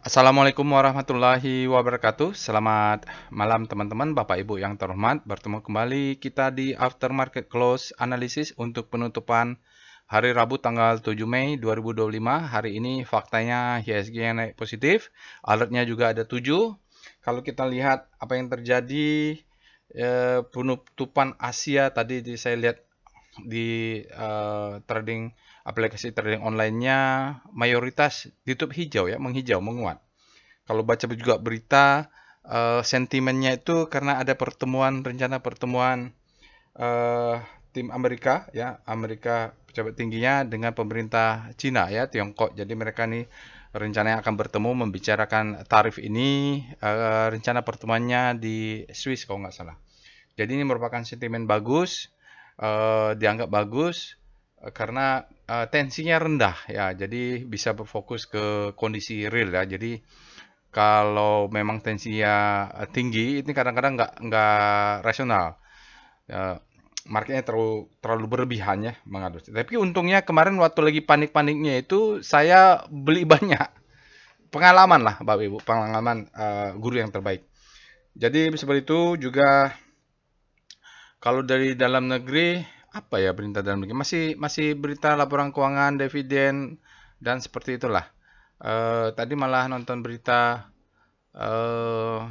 Assalamualaikum warahmatullahi wabarakatuh. Selamat malam teman-teman, Bapak Ibu yang terhormat. Bertemu kembali kita di Aftermarket Close Analysis untuk penutupan hari Rabu tanggal 7 Mei 2025. Hari ini faktanya IHSG yang naik positif. Alertnya juga ada 7. Kalau kita lihat apa yang terjadi penutupan Asia tadi saya lihat di trading aplikasi trading online-nya mayoritas ditutup hijau ya, menghijau, menguat. Kalau baca juga berita sentimennya itu karena ada rencana pertemuan eh, tim Amerika ya, Amerika pejabat tingginya dengan pemerintah Cina ya, Tiongkok. Jadi mereka nih rencananya akan bertemu membicarakan tarif ini, rencana pertemuannya di Swiss kalau nggak salah. Jadi ini merupakan sentimen bagus, dianggap bagus karena tensinya rendah ya, jadi bisa berfokus ke kondisi real ya. Jadi kalau memang tensinya tinggi, ini kadang-kadang nggak rasional. Ya, marketnya terlalu berlebihan ya mengadopsi. Tapi untungnya kemarin waktu lagi panik-paniknya itu saya beli banyak. Pengalaman lah Bapak Ibu, pengalaman guru yang terbaik. Jadi seperti itu juga. Kalau dari dalam negeri, apa ya berita dalam negeri? Masih berita laporan keuangan, dividen, dan seperti itulah. Tadi malah nonton berita eh,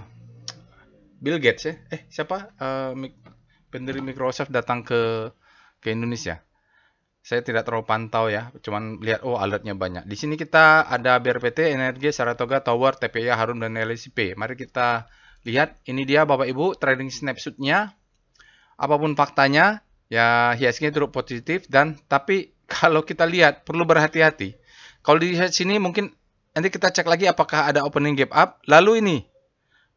Bill Gates ya. Siapa? Pendiri Microsoft datang ke Indonesia. Saya tidak terlalu pantau ya, cuman lihat oh alertnya banyak. Di sini kita ada BRPT, Energi, Saratoga, Tower, TPI, Harum, dan LSP. Mari kita lihat, ini dia Bapak Ibu trading snapshotnya. Apapun faktanya, ya IHSG turut positif dan tapi kalau kita lihat perlu berhati-hati. Kalau dilihat sini mungkin nanti kita cek lagi apakah ada opening gap up. Lalu ini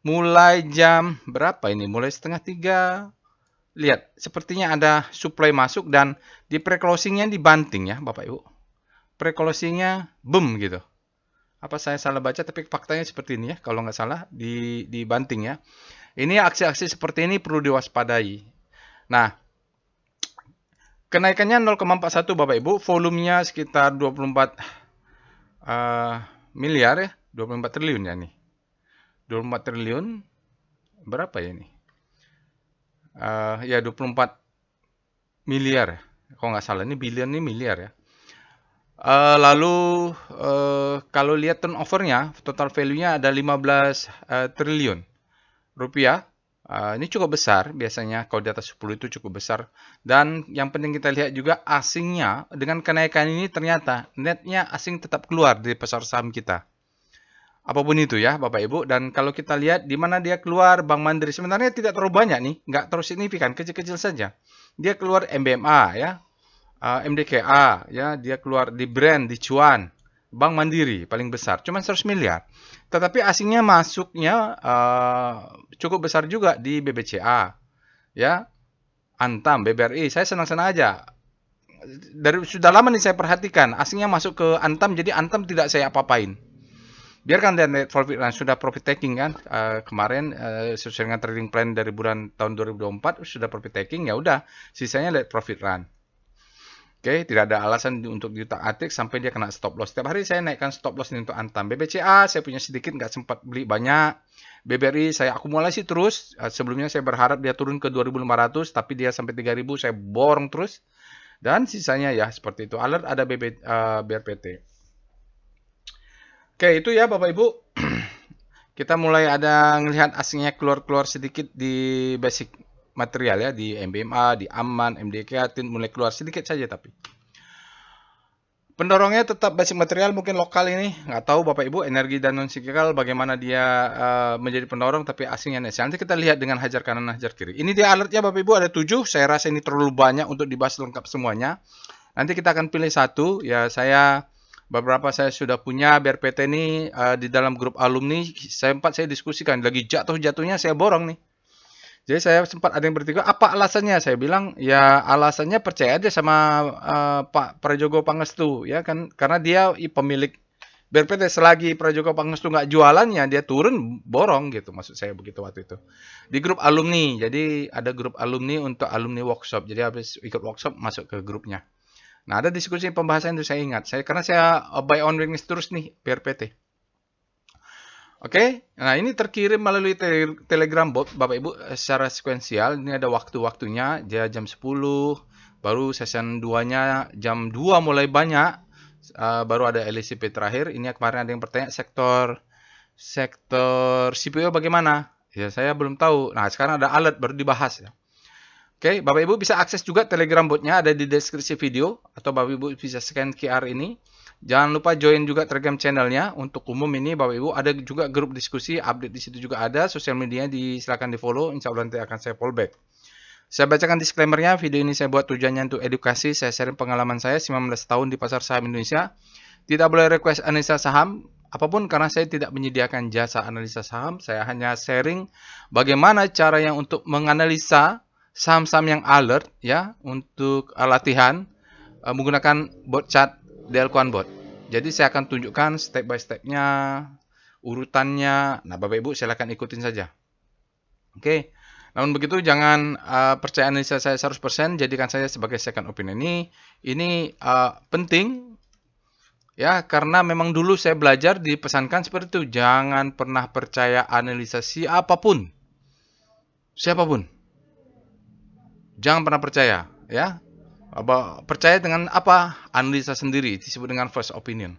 mulai jam berapa ini? Mulai setengah 3. Lihat, sepertinya ada supply masuk dan di pre-closingnya dibanting ya Bapak Ibu. Pre-closingnya boom gitu. Apa saya salah baca tapi faktanya seperti ini ya. Kalau nggak salah dibanting ya. Ini aksi-aksi seperti ini perlu diwaspadai. Nah, kenaikannya 0,41 Bapak Ibu, volumenya sekitar 24 miliar ya, 24 triliun ya nih. 24 triliun berapa ya ini? Ya 24 miliar ya. Kalau nggak salah ini bilion ini miliar ya. Lalu kalau lihat turnovernya, total value-nya ada 15 triliun rupiah. Ini cukup besar, biasanya kalau di atas 10 itu cukup besar. Dan yang penting kita lihat juga asingnya, dengan kenaikan ini ternyata netnya asing tetap keluar dari pasar saham kita. Apapun itu ya Bapak Ibu. Dan kalau kita lihat di mana dia keluar, Bank Mandiri sebenarnya tidak terlalu banyak nih, nggak terlalu signifikan, kecil-kecil saja. Dia keluar MBMA ya, MDKA ya, dia keluar di Brand, di Cuan. Bank Mandiri paling besar, cuma 100 miliar. Tetapi asingnya masuknya cukup besar juga di BBCA, ya, Antam, BBRI. Saya senang-senang aja. Sudah lama nih saya perhatikan, asingnya masuk ke Antam, jadi Antam tidak saya apa-apain. Biarkan dia net profit run, sudah profit taking kan. Kemarin sesuai dengan trading plan dari bulan tahun 2024 sudah profit taking, ya udah, sisanya net profit run. Oke, tidak ada alasan untuk diutak-atik sampai dia kena stop loss. Setiap hari saya naikkan stop loss ini untuk Antam. BBCA saya punya sedikit, nggak sempat beli banyak. BBRI saya akumulasi terus. Sebelumnya saya berharap dia turun ke 2.500, tapi dia sampai 3.000, saya borong terus. Dan sisanya ya seperti itu. Alert ada BRPT. Oke, itu ya Bapak Ibu. Kita mulai ada ngelihat asingnya keluar-keluar sedikit di basic material ya, di MBMA, di Aman, MDK, mulai keluar sedikit saja tapi. Pendorongnya tetap basic material, mungkin lokal ini. Nggak tahu Bapak Ibu, energi dan non-cyclical bagaimana dia menjadi pendorong, tapi asingnya naik. Nanti kita lihat dengan hajar kanan, hajar kiri. Ini dia alertnya Bapak Ibu, ada 7. Saya rasa ini terlalu banyak untuk dibahas lengkap semuanya. Nanti kita akan pilih satu. Ya, beberapa saya sudah punya BRPT ini di dalam grup alumni. Saya diskusikan. Lagi jatuh-jatuhnya saya borong nih. Jadi saya sempat ada yang bertiga, apa alasannya? Saya bilang, ya alasannya percaya aja sama Pak Prajogo Pangestu, ya kan? Karena dia pemilik BRPT, selagi Prajogo Pangestu nggak jualannya, dia turun borong gitu. Maksud saya begitu waktu itu. Di grup alumni, jadi ada grup alumni untuk alumni workshop. Jadi habis ikut workshop masuk ke grupnya. Nah ada diskusi pembahasan itu saya ingat. Karena saya buy on weakness terus nih BRPT. Oke, nah ini terkirim melalui Telegram bot, Bapak Ibu, secara sekuensial. Ini ada waktu-waktunya, dia jam 10, baru session 2-nya jam 2 mulai banyak, baru ada LCP terakhir. Ini kemarin ada yang bertanya sektor CPO bagaimana? Ya saya belum tahu. Nah sekarang ada alert baru dibahas ya. Oke, Bapak Ibu bisa akses juga Telegram botnya ada di deskripsi video atau Bapak Ibu bisa scan QR ini. Jangan lupa join juga Telegram channelnya untuk umum ini Bapak Ibu. Ada juga grup diskusi, update di situ juga ada. Sosial media silakan di follow. Insya Allah nanti akan saya fallback. Saya bacakan disclaimernya. Video ini saya buat tujuannya untuk edukasi. Saya sharing pengalaman saya 19 tahun di pasar saham Indonesia. Tidak boleh request analisa saham apapun karena saya tidak menyediakan jasa analisa saham. Saya hanya sharing bagaimana cara yang untuk menganalisa saham-saham yang alert ya untuk latihan menggunakan bot chat Delquan bot. Jadi saya akan tunjukkan step by step-nya, urutannya. Nah, Bapak Ibu silakan ikutin saja. Oke. Namun begitu jangan percaya analisa saya 100%, jadikan saya sebagai second opinion. Ini penting ya karena memang dulu saya belajar dipesankan seperti itu, jangan pernah percaya analisa siapapun. Siapapun. Jangan pernah percaya, ya. Percaya dengan apa? Analisa sendiri, disebut dengan first opinion.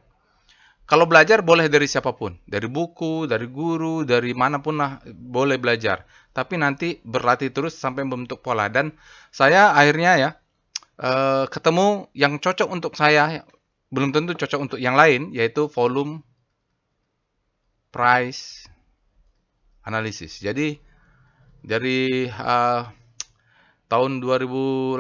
Kalau belajar boleh dari siapapun, dari buku, dari guru, dari manapun lah boleh belajar. Tapi nanti berlatih terus sampai membentuk pola. Dan saya akhirnya ya ketemu yang cocok untuk saya, belum tentu cocok untuk yang lain, yaitu volume price analysis. Jadi dari tahun 2008,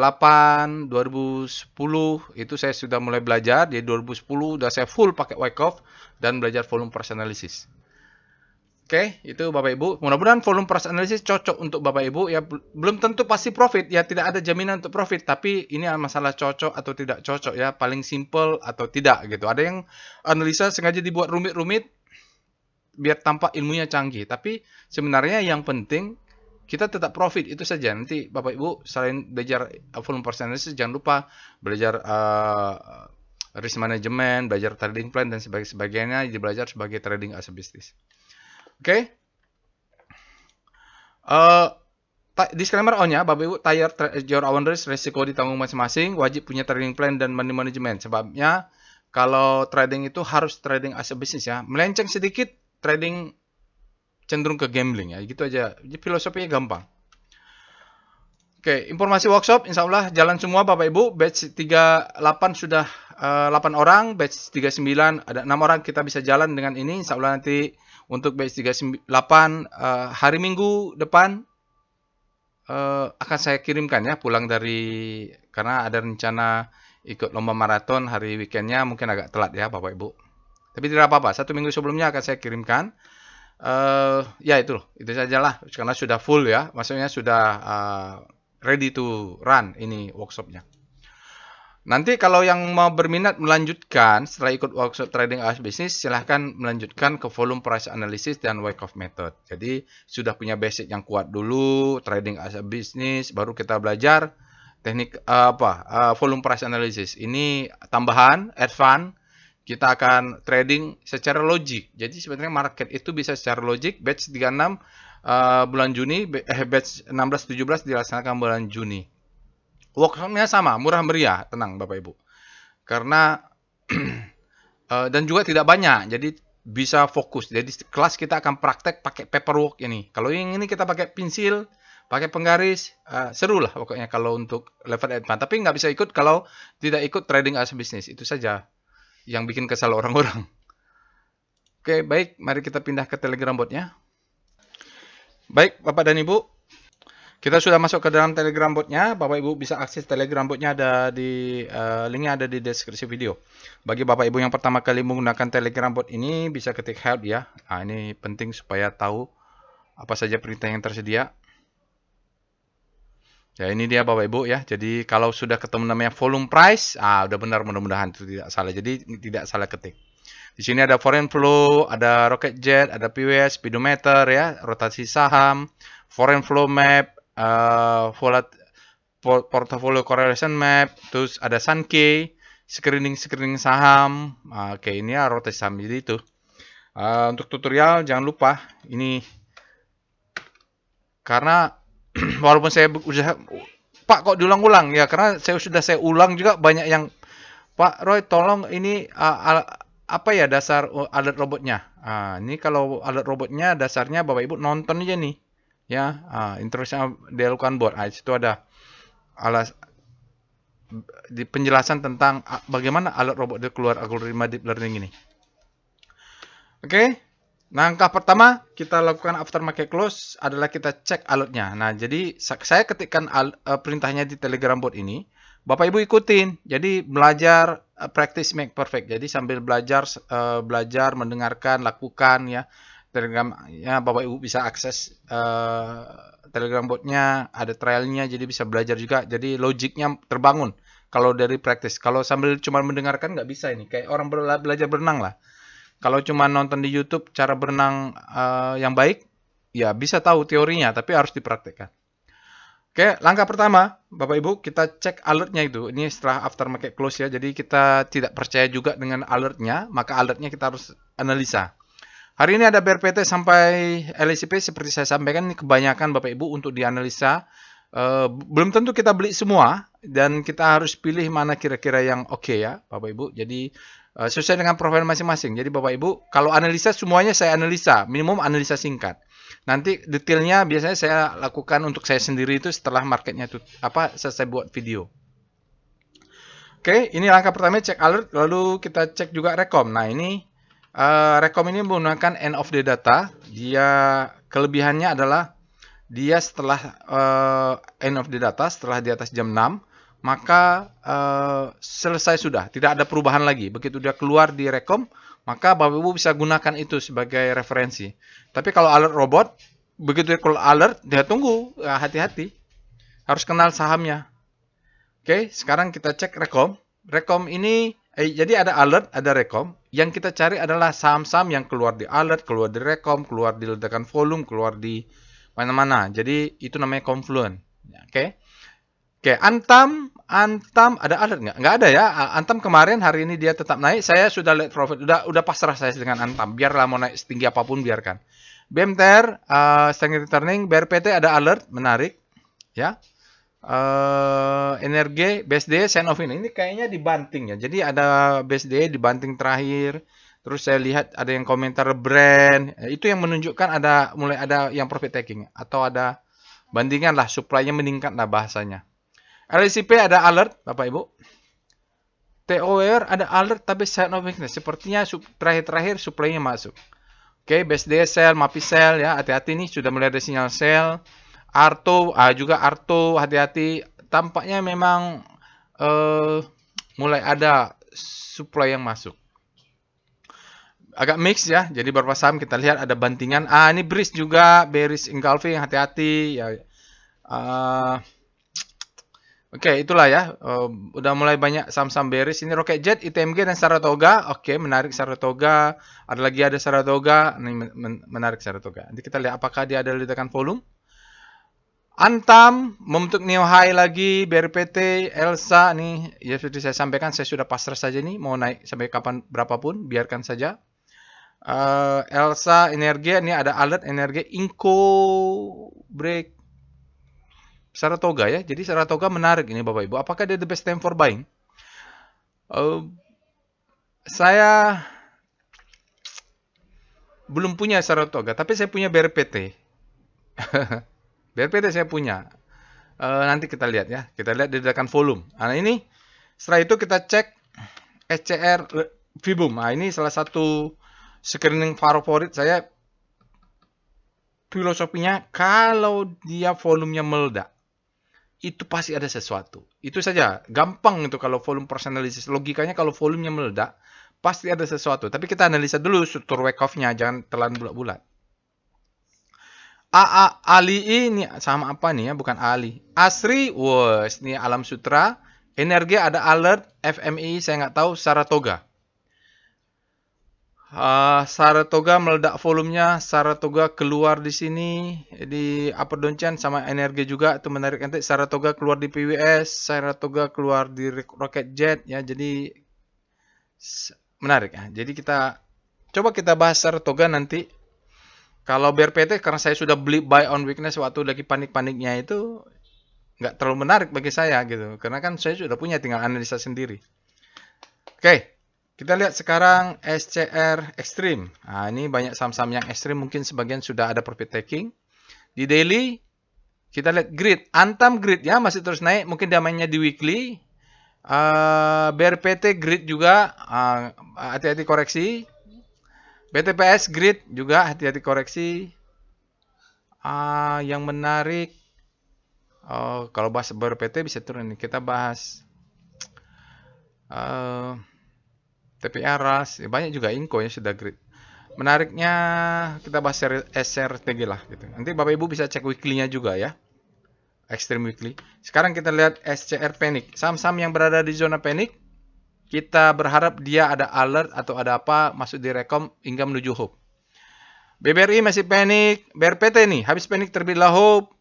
2010 itu saya sudah mulai belajar. Di 2010 udah saya full pakai Wyckoff dan belajar volume price analysis. Oke, itu Bapak Ibu. Mudah-mudahan volume price analysis cocok untuk Bapak Ibu. Ya belum tentu pasti profit, ya tidak ada jaminan untuk profit, tapi ini masalah cocok atau tidak cocok ya, paling simple atau tidak gitu. Ada yang analisa sengaja dibuat rumit-rumit biar tampak ilmunya canggih, tapi sebenarnya yang penting kita tetap profit itu saja. Nanti Bapak Ibu selain belajar volume price analysis jangan lupa belajar risk management, belajar trading plan dan sebagainya, jadi belajar sebagai trading as a business. Oke. Disclaimer on-nya, Bapak Ibu, your own risk, resiko ditanggung masing-masing, wajib punya trading plan dan money management. Sebabnya kalau trading itu harus trading as a business ya. Melenceng sedikit trading cenderung ke gambling ya, gitu aja. Jadi filosofinya gampang. Oke, informasi workshop insya Allah jalan semua Bapak Ibu. Batch 38 sudah 8 orang, batch 39 ada 6 orang, kita bisa jalan dengan ini. Insya Allah nanti untuk batch 38 hari Minggu depan akan saya kirimkan ya pulang dari, karena ada rencana ikut lomba maraton hari weekendnya, mungkin agak telat ya Bapak Ibu. Tapi tidak apa-apa, 1 minggu sebelumnya akan saya kirimkan. Ya itu sajalah karena sudah full ya, maksudnya sudah ready to run ini workshopnya. Nanti kalau yang mau berminat melanjutkan setelah ikut workshop trading as business, silahkan melanjutkan ke volume price analysis dan Wyckoff method. Jadi sudah punya basic yang kuat dulu trading as a business, baru kita belajar teknik volume price analysis. Ini tambahan advance. Kita akan trading secara logik. Jadi sebenarnya market itu bisa secara logik. Batch 36 bulan Juni, batch 16-17 dilaksanakan bulan Juni. Workshopnya sama, murah meriah, tenang Bapak Ibu. Karena dan juga tidak banyak, jadi bisa fokus. Jadi kelas kita akan praktek pakai paperwork ini. Kalau yang ini kita pakai pensil, pakai penggaris, seru lah pokoknya kalau untuk level advance. Tapi nggak bisa ikut kalau tidak ikut trading as a business. Itu saja yang bikin kesal orang-orang. Oke, baik. Mari kita pindah ke Telegram botnya. Baik, Bapak dan Ibu. Kita sudah masuk ke dalam Telegram botnya. Bapak Ibu bisa akses Telegram botnya, ada di linknya ada di deskripsi video. Bagi Bapak Ibu yang pertama kali menggunakan Telegram bot ini, bisa ketik help ya. Nah, ini penting supaya tahu apa saja perintah yang tersedia. Ya, ini dia Bapak Ibu ya. Jadi kalau sudah ketemu namanya volume price, udah benar, mudah-mudahan itu tidak salah. Jadi tidak salah ketik. Di sini ada foreign flow, ada rocket jet, ada PWS, speedometer ya, rotasi saham, foreign flow map, portfolio correlation map, terus ada Sankey, screening saham. Oke, ini ya rotasi saham jadi itu. Untuk tutorial jangan lupa ini, karena walaupun saya udah Pak kok diulang-ulang ya, karena saya ulang juga banyak yang Pak Roy tolong ini apa ya dasar alat robotnya. Ini kalau alat robotnya dasarnya Bapak Ibu nonton aja nih ya, introduction dilakukan board. Itu ada alat di penjelasan tentang bagaimana alat robot itu keluar algoritma deep learning ini. Oke, langkah pertama kita lakukan aftermarket close adalah kita cek alertnya. Nah, jadi saya ketikkan perintahnya di Telegram bot ini. Bapak Ibu ikutin. Jadi belajar practice make perfect. Jadi sambil belajar mendengarkan, lakukan ya. Telegram ya, Bapak Ibu bisa akses Telegram botnya, ada trialnya, jadi bisa belajar juga. Jadi logiknya terbangun kalau dari practice. Kalau sambil cuma mendengarkan nggak bisa ini. Kayak orang belajar berenang lah. Kalau cuma nonton di YouTube cara berenang yang baik, ya bisa tahu teorinya, tapi harus dipraktekkan. Oke, langkah pertama, Bapak Ibu, kita cek alertnya itu. Ini setelah aftermarket close ya, jadi kita tidak percaya juga dengan alertnya, maka alertnya kita harus analisa. Hari ini ada BRPT sampai LSIP seperti saya sampaikan, ini kebanyakan Bapak Ibu untuk dianalisa. Belum tentu kita beli semua, dan kita harus pilih mana kira-kira yang oke ya, Bapak Ibu. Jadi sesuai dengan profil masing-masing. Jadi Bapak Ibu, kalau analisa semuanya saya analisa, minimum analisa singkat. Nanti detailnya biasanya saya lakukan untuk saya sendiri itu setelah marketnya itu selesai buat video. Oke, ini langkah pertama cek alert, lalu kita cek juga rekom. Nah ini rekom ini menggunakan end of the data. Dia kelebihannya adalah dia setelah end of the data, setelah di atas jam 6, maka selesai sudah, tidak ada perubahan lagi. Begitu dia keluar di rekom, maka Bapak Ibu bisa gunakan itu sebagai referensi. Tapi kalau alert robot, begitu dia keluar alert, dia tunggu, hati-hati. Harus kenal sahamnya. Oke, sekarang kita cek rekom. Rekom ini, jadi ada alert, ada rekom. Yang kita cari adalah saham-saham yang keluar di alert, keluar di rekom, keluar di ledakan volume, keluar di mana-mana. Jadi itu namanya confluent. Oke. Oke, Antam ada alert nggak? Nggak ada ya. Antam kemarin, hari ini dia tetap naik. Saya sudah lihat profit. Udah pasrah saya dengan Antam. Biarlah mau naik setinggi apapun biarkan. BMTR, strength returning, BRPT ada alert, menarik. Ya. Energi, BSD, sign of ini kayaknya dibanting ya. Jadi ada BSD dibanting terakhir. Terus saya lihat ada yang komentar brand. Itu yang menunjukkan mulai ada yang profit taking atau ada bandingan lah, supply-nya meningkat lah bahasanya. LSIP ada alert, Bapak Ibu. TOR ada alert tapi sign of weakness. Sepertinya terakhir-terakhir supply-nya masuk. Oke, BSD sell, MAPI sell ya. Hati-hati nih, sudah mulai ada sinyal sell. Arto, juga Arto, hati-hati. Tampaknya memang mulai ada supply yang masuk. Agak mix ya, jadi beberapa saham kita lihat ada bantingan. Ini bearish juga, bearish engulfing, hati-hati ya. Oke, itulah ya. Udah mulai banyak saham-saham bearish. Ini Rocket Jet, ITMG dan Saratoga. Oke, menarik Saratoga. Ada Saratoga. Ini menarik Saratoga. Nanti kita lihat apakah dia ada ledakan volume. Antam membentuk new high lagi, BRPT, Elsa nih, ya seperti saya sampaikan, saya sudah pasrah saja nih, mau naik sampai kapan berapapun, biarkan saja. Elsa, Energi, ini ada alert Energi, Inco, break, Saratoga ya, jadi Saratoga menarik ini Bapak Ibu. Apakah dia the best time for buying? Saya belum punya Saratoga, tapi saya punya BRPT. BRPT saya punya. Nanti kita lihat ya. Kita lihat ledakan volume. Nah ini, setelah itu kita cek SCR Vibum. Nah ini salah satu screening favorit saya. Filosofinya, kalau dia volumenya meledak, itu pasti ada sesuatu. Itu saja. Gampang itu kalau volume personalisis. Logikanya kalau volumenya meledak, pasti ada sesuatu. Tapi kita analisa dulu struktur wake off-nya. Jangan telan bulat-bulat. Ali ini sama apa nih ya? Bukan Ali. Asri, ini Alam Sutra. Energi ada alert. FMI saya nggak tahu. Saratoga. Saratoga meledak volumenya. Saratoga keluar di sini di upper downtrend sama Energi juga itu menarik nanti. Saratoga keluar di PWS. Saratoga keluar di Rocket Jet ya. Jadi menarik ya. Jadi kita Coba kita bahas Saratoga nanti. Kalau BRPT karena saya sudah beli buy on weakness waktu lagi panik-paniknya itu nggak terlalu menarik bagi saya gitu. Karena kan saya sudah punya, tinggal analisa sendiri. Oke, kita lihat sekarang SCR Extreme. Nah, ini banyak saham-saham yang ekstrim, mungkin sebagian sudah ada profit taking. Di daily, kita lihat grid. Antam grid ya, masih terus naik. Mungkin dia mainnya di weekly. BRPT grid juga, hati-hati koreksi. BTPS grid juga hati-hati koreksi. Yang menarik, kalau bahas BRPT bisa turun nih. Kita bahas TPA RAS, banyak juga Inco yang sudah grid. Menariknya kita bahas SRTG lah gitu. Nanti Bapak Ibu bisa cek weekly-nya juga ya. Extreme weekly. Sekarang kita lihat SCR Panic. Saham-saham yang berada di zona panic, kita berharap dia ada alert atau ada apa masuk di rekom hingga menuju hope. BBRI masih panic, BRPT nih habis panic terbitlah hope.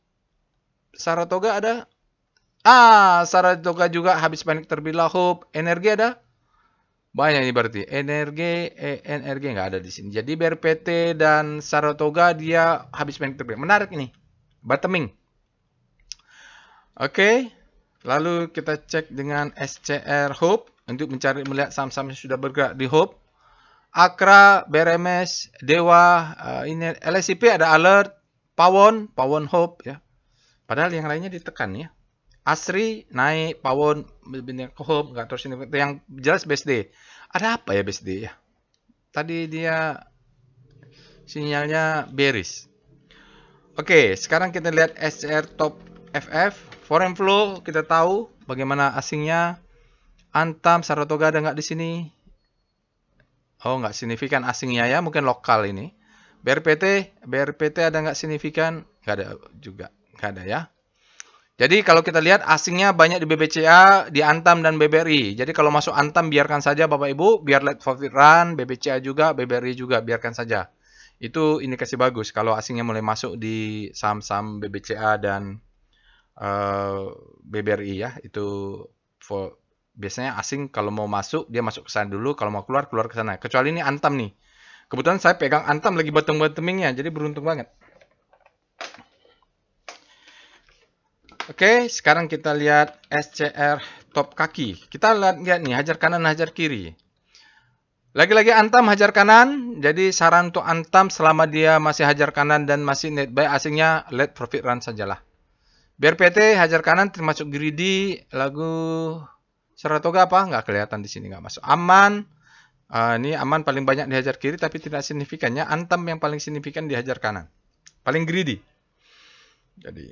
Saratoga ada. Saratoga juga habis panic terbitlah hope. Energi ada. Banyak ini berarti. Energi nggak ada di sini. Jadi BRPT dan Saratoga dia habis panic terbit. Menarik ini. Bottoming. Oke. Lalu kita cek dengan SCR Hope untuk melihat saham-saham yang sudah bergerak di Hope. Akra, BRMS, Dewa, ini LSIP ada alert, Pawon Hope ya. Padahal yang lainnya ditekan ya. Asri naik, Pawon Hope nggak terus ini. Yang jelas BSD. Ada apa ya BSD ya? Tadi dia sinyalnya bearish. Oke, sekarang kita lihat SCR Top FF. Foreign flow kita tahu bagaimana asingnya. Antam, Saratoga ada nggak di sini? Oh, nggak signifikan asingnya ya, mungkin lokal ini. BRPT ada nggak signifikan? Nggak ada juga, nggak ada ya. Jadi kalau kita lihat asingnya banyak di BBCA, di Antam dan BBRI. Jadi kalau masuk Antam biarkan saja Bapak Ibu, biar let profit run, BBCA juga, BBRI juga biarkan saja. Itu indikasi bagus kalau asingnya mulai masuk di saham-saham BBCA dan BBRI ya. Itu biasanya asing kalau mau masuk dia masuk ke sana dulu, kalau mau keluar ke sana. Kecuali ini Antam nih. Kebetulan saya pegang Antam lagi bottomingnya, jadi beruntung banget. Oke, sekarang kita lihat SCR top kaki. Kita lihat nih, hajar kanan, hajar kiri. Lagi-lagi Antam hajar kanan, jadi saran untuk Antam selama dia masih hajar kanan dan masih net buy asingnya let profit run sajalah. BRPT hajar kanan termasuk greedy, lagu Saratoga apa? Nggak kelihatan di sini, nggak masuk. Aman, ini aman paling banyak dihajar kiri tapi tidak signifikannya. Antam yang paling signifikan dihajar kanan, paling greedy. Jadi,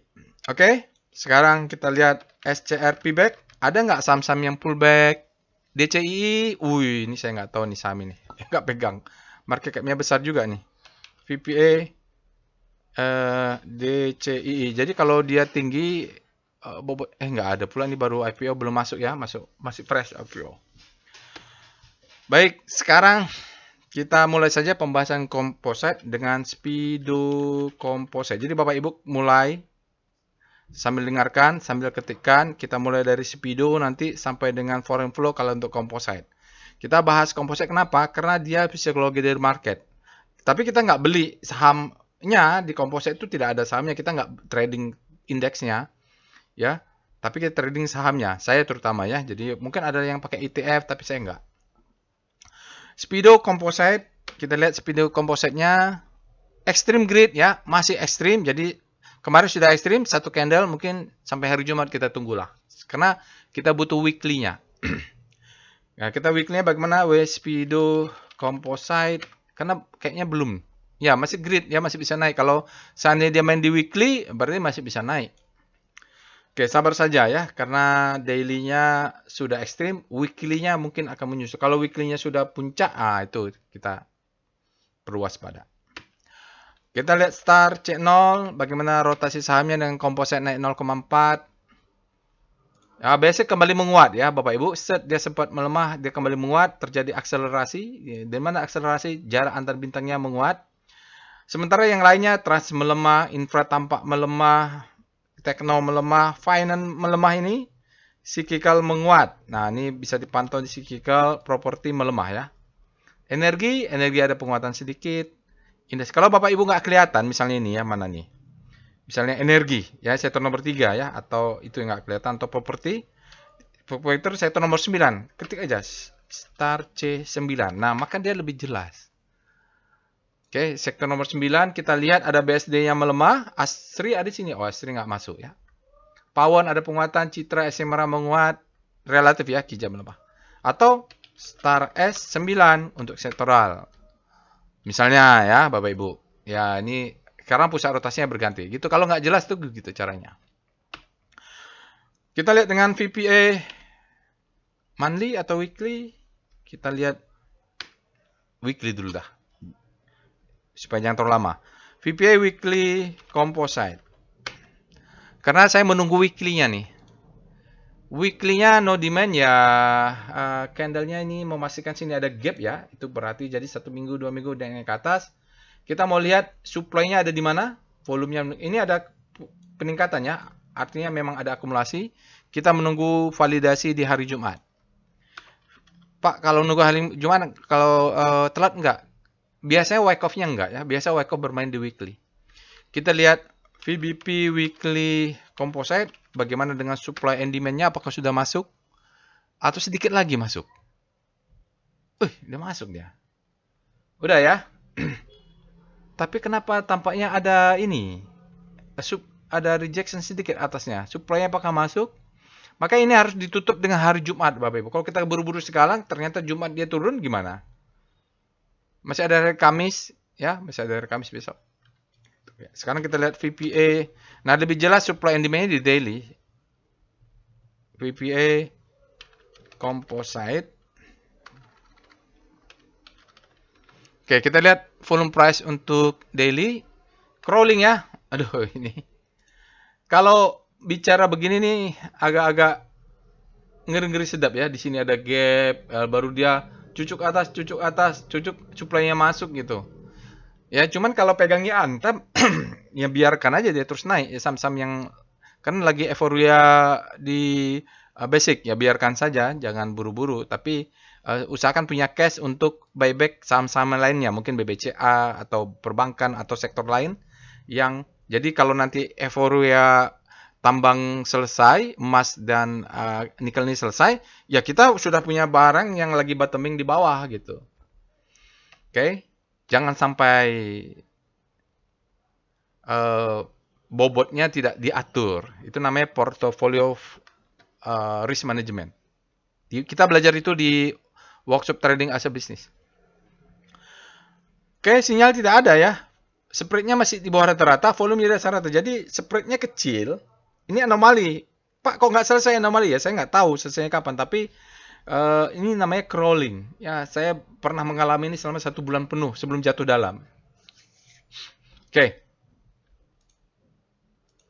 oke. Sekarang kita lihat SCR pullback. Ada nggak saham-saham yang pullback? DCII, ini saya nggak tahu nih saham ini. Nggak pegang. Market cap-nya besar juga nih. VPA, DCII. Jadi kalau dia tinggi, nggak ada pula nih, baru IPO belum masuk ya, masih fresh IPO. Baik, sekarang kita mulai saja pembahasan composite dengan Speedo Composite. Jadi Bapak Ibu mulai sambil dengarkan, sambil ketikkan. Kita mulai dari Speedo nanti sampai dengan foreign flow kalau untuk composite. Kita bahas composite kenapa? Karena dia psikologi dari market. Tapi kita nggak beli sahamnya di composite itu, tidak ada sahamnya. Kita nggak trading indeksnya, ya. Tapi kita trading sahamnya. Saya terutama ya. Jadi mungkin ada yang pakai ETF, tapi saya nggak. Speedo Composite. Kita lihat Speedo Composite-nya. Extreme Grid ya. Masih ekstrim. Jadi kemarin sudah ekstrim, satu candle, mungkin sampai hari Jumat kita tunggulah. Karena kita butuh weekly-nya. Nah, kita weekly-nya bagaimana? Speedo Composite. Karena kayaknya belum. Ya, masih grid, ya masih bisa naik. Kalau seandainya dia main di weekly, berarti masih bisa naik. Oke, sabar saja ya. Karena daily-nya sudah ekstrim, weekly-nya mungkin akan menyusul. Kalau weekly-nya sudah puncak, itu kita perlu waspada. Kita lihat Star C0, bagaimana rotasi sahamnya dengan komposit naik 0,4. Ya, biasanya kembali menguat ya Bapak Ibu. Dia sempat melemah, dia kembali menguat, terjadi akselerasi. Di mana akselerasi? Jarak antar bintangnya menguat. Sementara yang lainnya, Trans melemah, Infra tampak melemah, Tekno melemah, Finance melemah ini. Cyclical menguat. Nah, ini bisa dipantau di cyclical, properti melemah ya. Energi ada penguatan sedikit. Indeks. Kalau Bapak Ibu nggak kelihatan, misalnya ini ya, mana nih? Misalnya energi, ya sektor nomor 3 ya, atau itu yang nggak kelihatan, atau properti sektor nomor 9. Ketik aja star C9. Nah, maka dia lebih jelas. Oke, sektor nomor 9 kita lihat ada BSD-nya melemah, Asri ada di sini. Oh, Asri nggak masuk ya. Pawon ada penguatan, Citra SMRA menguat, relatif ya, Kijang melemah. Atau star S9 untuk sektoral. Misalnya ya, Bapak Ibu. Ya, ini sekarang pusat rotasinya berganti. Gitu. Kalau nggak jelas tuh gitu caranya. Kita lihat dengan VPA monthly atau weekly. Kita lihat weekly dulu dah. Supaya jangan terlalu lama. VPA weekly composite. Karena saya menunggu weekly-nya nih. Weekly-nya no demand ya. Candle-nya ini memastikan sini ada gap ya. Itu berarti jadi 1 minggu, 2 minggu dan ke atas. Kita mau lihat supply-nya ada di mana. Volumenya ini ada peningkatannya. Artinya memang ada akumulasi. Kita menunggu validasi di hari Jumat. Pak, kalau nunggu hari Jumat, kalau telat enggak? Biasanya wake off-nya enggak ya. Biasa wake off bermain di weekly. Kita lihat VBP weekly composite. Bagaimana dengan supply and demand-nya? Apakah sudah masuk? Atau sedikit lagi masuk? Udah masuk dia. Udah ya. Tapi kenapa tampaknya ada ini? Ada rejection sedikit atasnya. Supply-nya apakah masuk? Maka ini harus ditutup dengan hari Jumat, Bapak Ibu. Kalau kita buru-buru sekarang, ternyata Jumat dia turun, gimana? Masih ada hari Kamis, ya, masih ada hari Kamis besok. Sekarang kita lihat VPA. Nah, lebih jelas supply and demand-nya di daily. VPA composite. Oke, kita lihat volume price untuk daily. Crawling ya. Aduh, ini. Kalau bicara begini nih, agak-agak ngeri-ngeri sedap ya. Di sini ada gap, baru dia cucuk atas, cucuk supply-nya masuk gitu. Ya, cuman kalau pegangnya antam, ya biarkan aja dia terus naik. Ya, saham-saham yang kan lagi euforia di basic, ya biarkan saja, jangan buru-buru. Tapi usahakan punya cash untuk buyback saham-saham lainnya, mungkin BBCA atau perbankan atau sektor lain yang jadi kalau nanti euforia tambang selesai, emas dan nikel ini selesai, ya kita sudah punya barang yang lagi bottoming di bawah gitu. Oke, jangan sampai bobotnya tidak diatur. Itu namanya portfolio risk management. Kita belajar itu di workshop trading as a business. Oke, sinyal tidak ada ya. Spread-nya masih di bawah rata-rata, volume di dasar rata. Jadi spread-nya kecil. Ini anomali. Pak, kok nggak selesai anomali ya? Saya nggak tahu selesainya kapan. Tapi ini namanya crawling. Ya, saya pernah mengalami ini selama 1 bulan penuh sebelum jatuh dalam. Oke.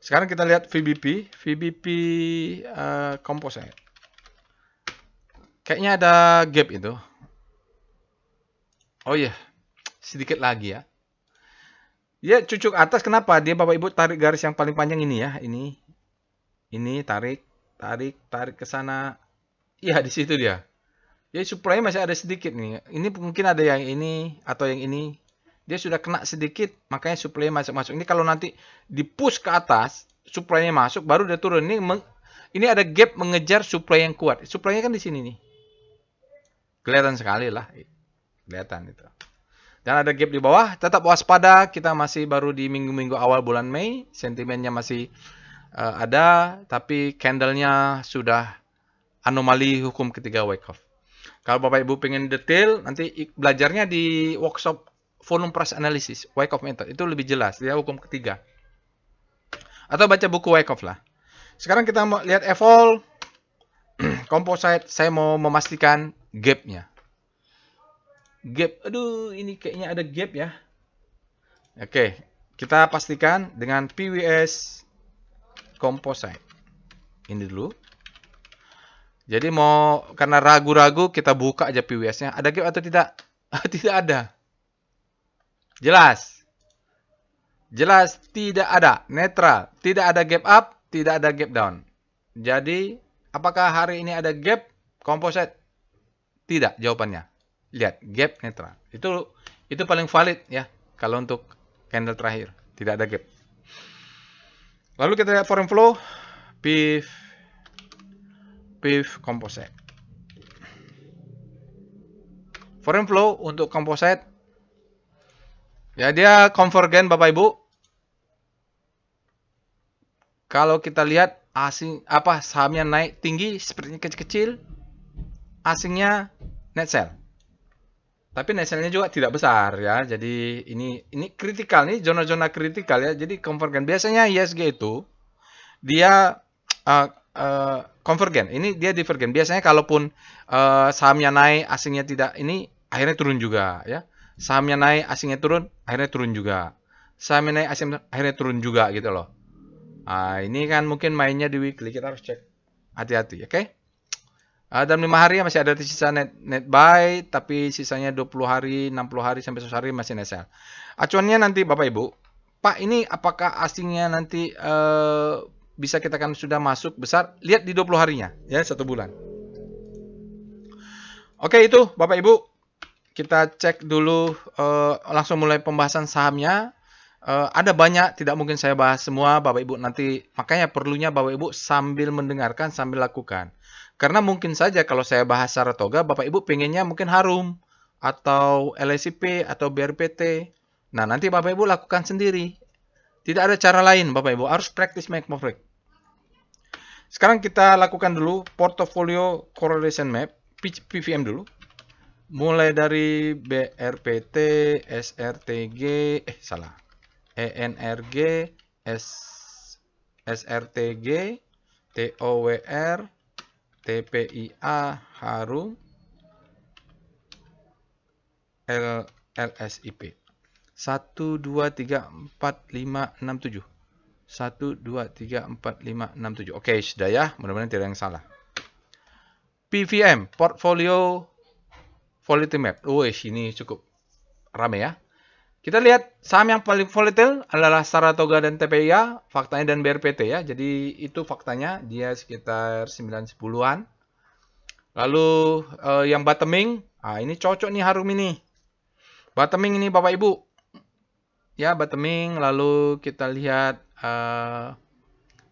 Sekarang kita lihat VBP composite. Kayaknya ada gap itu. Oh iya, sedikit lagi ya. Dia cucuk atas, kenapa? Dia Bapak Ibu tarik garis yang paling panjang ini ya. Ini tarik ke sana. Iya, di situ dia. Jadi supply masih ada sedikit nih. Ini mungkin ada yang ini atau yang ini. Dia sudah kena sedikit, makanya supply masuk-masuk. Ini kalau nanti di-push ke atas, supply-nya masuk, baru dia turun. Ini ada gap mengejar supply yang kuat. Supply-nya kan di sini nih. Kelihatan sekali lah. Kelihatan itu. Dan ada gap di bawah. Tetap waspada. Kita masih baru di minggu-minggu awal bulan Mei. Sentimennya masih ada. Tapi candle-nya sudah anomali hukum ketiga wake off. Kalau Bapak Ibu pengen detail, nanti belajarnya di workshop volume price analysis, wake off method. Itu lebih jelas. Dia hukum ketiga. Atau baca buku wake off lah. Sekarang kita mau lihat evol composite. Saya mau memastikan gap-nya. Gap, aduh ini kayaknya ada gap ya. Oke, kita pastikan dengan PWS composite. Ini dulu. Jadi mau karena ragu-ragu kita buka aja PWS-nya. Ada gap atau tidak? Tidak ada. Jelas. Jelas tidak ada. Netral. Tidak ada gap up, tidak ada gap down. Jadi apakah hari ini ada gap composite? Tidak jawabannya. Lihat, gap netral. Itu paling valid ya kalau untuk candle terakhir, tidak ada gap. Lalu kita lihat foreign flow, PIF composite. Foreign flow untuk composite ya dia convergen Bapak Ibu. Kalau kita lihat asing sahamnya naik tinggi sepertinya kecil-kecil, asingnya net sell. Tapi net sell-nya juga tidak besar ya. Jadi ini kritikal nih, zona-zona kritikal ya. Jadi convergen. Biasanya ISG itu dia konvergen. Ini dia divergen. Biasanya kalaupun sahamnya naik, asingnya tidak, ini akhirnya turun juga ya. Sahamnya naik, asingnya turun, akhirnya turun juga. Sahamnya naik, asingnya akhirnya turun juga gitu loh. Ini kan mungkin mainnya di weekly, kita harus cek. Hati-hati, oke? Dalam 5 hari masih ada sisa net buy, tapi sisanya 20 hari, 60 hari, sampai 100 hari masih net sell. Acuannya nanti Bapak Ibu, Pak ini apakah asingnya nanti bisa kita kan sudah masuk besar, lihat di 20 harinya, ya 1 bulan. Oke itu Bapak Ibu, kita cek dulu langsung mulai pembahasan sahamnya. Ada banyak, tidak mungkin saya bahas semua Bapak Ibu nanti, makanya perlunya Bapak Ibu sambil mendengarkan, sambil lakukan. Karena mungkin saja kalau saya bahas Saratoga, Bapak Ibu pengennya mungkin Harum, atau LSIP, atau BRPT. Nah, nanti Bapak Ibu lakukan sendiri. Tidak ada cara lain Bapak Ibu, harus practice make perfect. Sekarang kita lakukan dulu portfolio correlation map, PVM dulu. Mulai dari BRPT, SRTG, ENRG, SRTG, TOWR, TPIA, Harum, LSIP. 1, 2, 3, 4, 5, 6, 7. 1, 2, 3, 4, 5, 6, 7. Oke, sudah ya. Mudah-mudahan tidak yang salah. PVM, Portfolio Volatility Map. Ini cukup rame ya. Kita lihat saham yang paling volatile adalah Saratoga dan TPIA, faktanya, dan BRPT ya. Jadi itu faktanya, dia sekitar 9-10-an. Lalu yang bottoming, ini cocok nih Harum ini. Bottoming ini Bapak Ibu. Ya, bottoming. Lalu kita lihat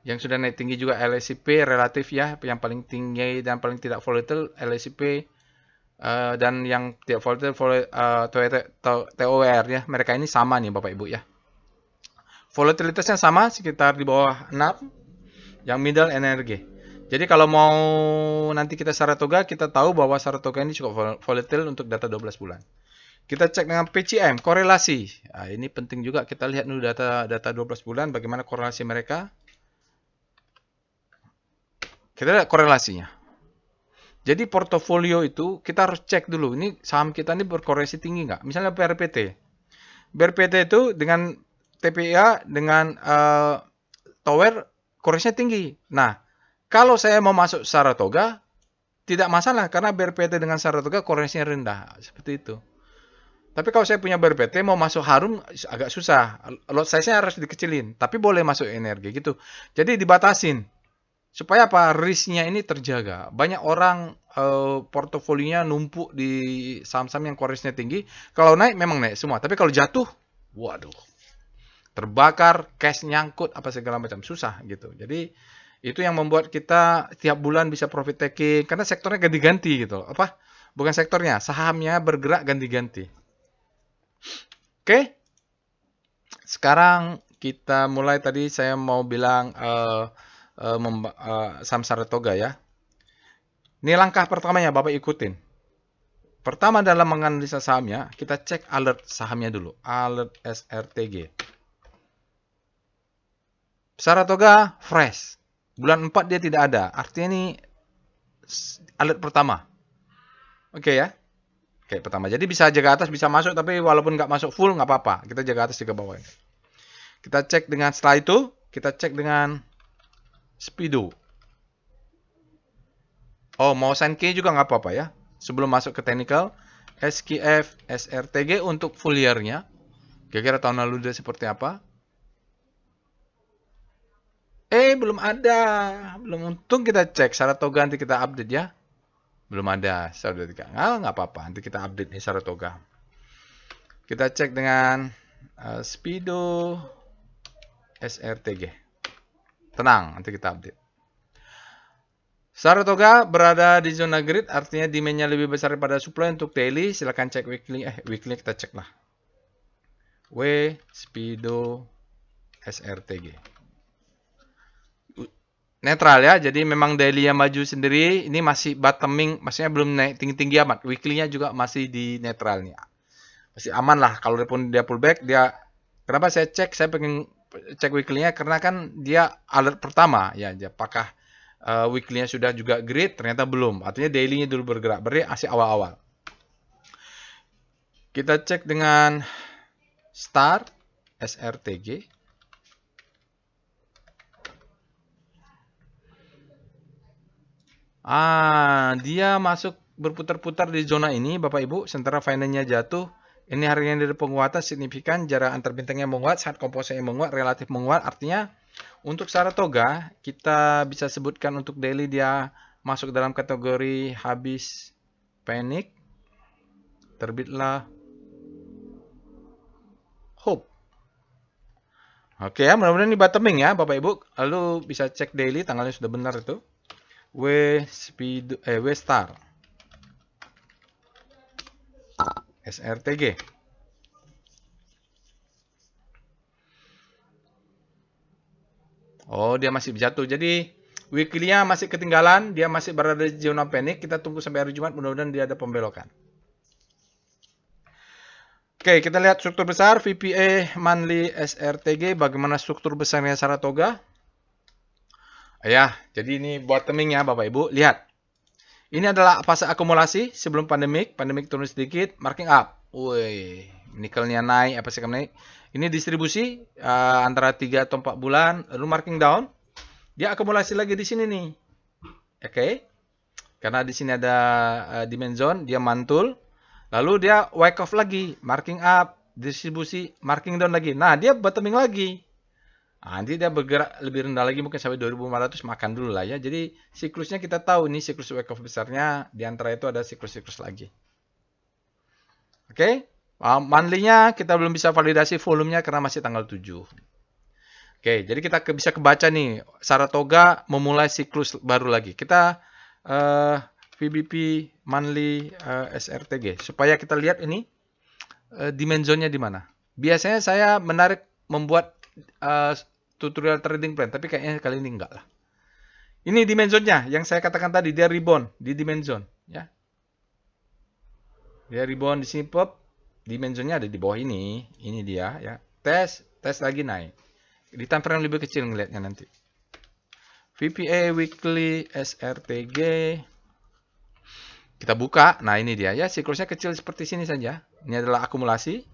yang sudah naik tinggi juga LSIP relatif ya. Yang paling tinggi dan paling tidak volatile LSIP. Dan yang tidak volatile TOWR ya. Mereka ini sama nih Bapak Ibu ya. Volatilitasnya sama sekitar di bawah 6. Yang middle energi. Jadi kalau mau nanti kita Saratoga, kita tahu bahwa Saratoga ini cukup volatile untuk data 12 bulan. Kita cek dengan PCM, korelasi. Ini penting juga, kita lihat dulu data 12 bulan, bagaimana korelasi mereka. Kita lihat korelasinya. Jadi portofolio itu kita harus cek dulu, ini saham kita ini berkorelasi tinggi nggak? Misalnya BRPT. BRPT itu dengan TPIA, dengan Tower, korelasinya tinggi. Nah, kalau saya mau masuk Saratoga, tidak masalah, karena BRPT dengan Saratoga korelasinya rendah. Seperti itu. Tapi kalau saya punya BRPT, mau masuk Harum agak susah. Lot size-nya harus dikecilin. Tapi boleh masuk energi gitu. Jadi dibatasin. Supaya apa? Risk-nya ini terjaga. Banyak orang portofolinya numpuk di saham-saham yang korelasinya tinggi. Kalau naik memang naik semua. Tapi kalau jatuh, waduh. Terbakar, cash nyangkut, apa segala macam. Susah gitu. Jadi itu yang membuat kita tiap bulan bisa profit taking. Karena sektornya ganti-ganti gitu. Bukan sektornya, sahamnya bergerak ganti-ganti. Oke. Sekarang kita mulai, tadi saya mau bilang saham Saratoga ya. Ini langkah pertamanya Bapak ikutin. Pertama dalam menganalisa sahamnya, kita cek alert sahamnya dulu. Alert SRTG. Saratoga fresh. Bulan 4 dia tidak ada. Artinya ini alert pertama. Oke ya. Oke, pertama. Jadi bisa jaga atas, bisa masuk. Tapi walaupun nggak masuk full, nggak apa-apa. Kita jaga atas, jaga bawah. Kita cek dengan, setelah itu, kita cek dengan Speedo. Mau sign key juga nggak apa-apa ya. Sebelum masuk ke technical, SKF, SRTG untuk full year-nya. Kira-kira tahun lalu dia seperti apa? Belum ada. Belum, untung kita cek. Saratoga nanti kita update ya. Belum ada Saratoga. Nggak apa-apa. Nanti kita update nih Saratoga. Kita cek dengan Speedo SRTG. Tenang, nanti kita update. Saratoga berada di zona grid, artinya demand-nya lebih besar daripada supply untuk daily. Silahkan cek weekly. Weekly kita cek lah. Speedo SRTG. Netral ya, jadi memang daily yang maju sendiri. Ini masih bottoming, maksudnya belum naik tinggi-tinggi amat. Weekly-nya juga masih di netral nih. Masih aman lah, kalau dia pullback, dia... Kenapa saya cek? Saya pengen cek weekly-nya karena kan dia alert pertama ya. Apakah weekly-nya sudah juga grid? Ternyata belum. Artinya daily-nya dulu bergerak. Berarti masih awal-awal. Kita cek dengan Star SRTG. Dia masuk berputar-putar di zona ini, Bapak Ibu. Sementara finance-nya jatuh. Ini harganya dari penguatan signifikan, jarak antar bintangnya menguat, saat komposisinya menguat, relatif menguat. Artinya untuk Saratoga kita bisa sebutkan untuk daily dia masuk dalam kategori habis panik. Terbitlah hope. Oke ya, mudah-mudahan ini bottoming ya Bapak Ibu. Lalu bisa cek daily, tanggalnya sudah benar itu. Star SRTG. Oh, dia masih jatuh. Jadi weekly-nya masih ketinggalan, dia masih berada di zona panik. Kita tunggu sampai hari Jumat, mudah-mudahan dia ada pembelokan. Oke, kita lihat struktur besar VPA monthly SRTG. Bagaimana struktur besarnya Saratoga? Ya, jadi ini bottoming ya Bapak Ibu. Lihat. Ini adalah fase akumulasi sebelum pandemik. Pandemik turun sedikit, marking up. Wih, nikelnya naik, apa sih naik. Ini distribusi antara 3 atau 4 bulan, lalu marking down. Dia akumulasi lagi di sini nih. Oke. Karena di sini ada demand zone, dia mantul. Lalu dia wake off lagi, marking up, distribusi, marking down lagi. Nah, dia bottoming lagi. Nanti dia bergerak lebih rendah lagi mungkin sampai 2500, makan dulu lah ya. Jadi siklusnya kita tahu ini siklus wake off besarnya, di antara itu ada siklus-siklus lagi. Oke. Monthly-nya kita belum bisa validasi volumenya karena masih tanggal 7. Oke, jadi kita bisa kebaca nih Saratoga memulai siklus baru lagi. Kita VBP monthly SRTG supaya kita lihat ini demand zone-nya di mana. Biasanya saya membuat tutorial trading plan, tapi kayaknya kali ini enggak lah. Ini demand zone-nya yang saya katakan tadi, dia rebound di demand zone ya. Dia rebound di sini pop, demand zone-nya ada di bawah ini. Ini dia ya. Tes lagi naik. Di time frame lebih kecil ngelihatnya nanti. VPA weekly SRTG. Kita buka. Nah, ini dia ya, siklusnya kecil seperti sini saja. Ini adalah akumulasi.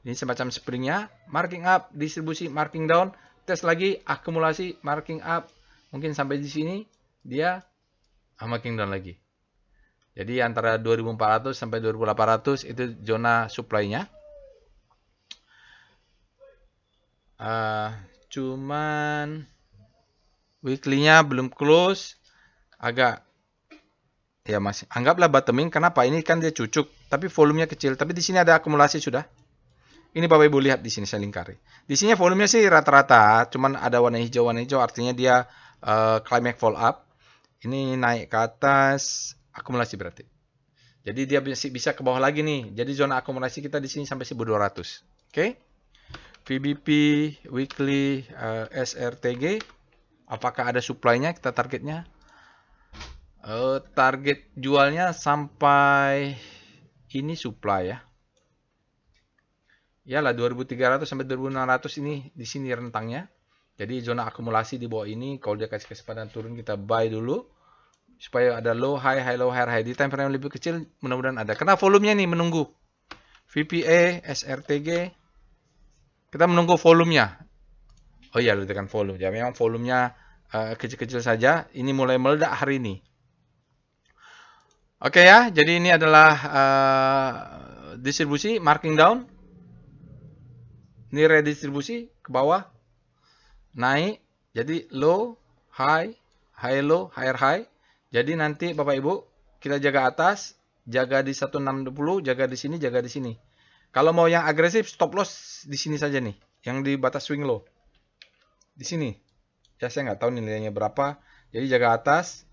Ini semacam springnya, marking up, distribusi, marking down, tes lagi, akumulasi, marking up. Mungkin sampai di sini dia marking down lagi. Jadi antara 2400 sampai 2800 itu zona supply-nya. Cuman weekly-nya belum close, agak ya masih anggaplah bottoming. Kenapa? Ini kan dia cucuk, tapi volumenya kecil. Tapi di sini ada akumulasi sudah. Ini Bapak Ibu lihat di sini saya lingkari. Di sini volumenya sih rata-rata, cuman ada warna hijau artinya dia climax fall up. Ini naik ke atas, akumulasi berarti. Jadi dia bisa ke bawah lagi nih. Jadi zona akumulasi kita di sini sampai 1200. Oke. VBP weekly SRTG. Apakah ada supply-nya? Kita targetnya. Target jualnya sampai ini supply ya. Yalah 2300 sampai 2600 ini di sini rentangnya. Jadi zona akumulasi di bawah ini, kalau dia kasih kesempatan turun kita buy dulu supaya ada low high low high. Di time frame yang lebih kecil mudah-mudahan ada. Karena volumenya nih menunggu. VPA SRTG kita menunggu volumenya. Oh iya, letakkan volume. Ya memang volumenya kecil-kecil saja. Ini mulai meledak hari ini. Oke ya, jadi ini adalah distribusi marking down. Ini redistribusi ke bawah, naik, jadi low, high, high low, higher high. Jadi nanti Bapak Ibu kita jaga atas, jaga di 1620, jaga di sini, jaga di sini. Kalau mau yang agresif, stop loss di sini saja nih, yang di batas swing low. Di sini. Ya saya nggak tahu nilainya berapa. Jadi jaga atas,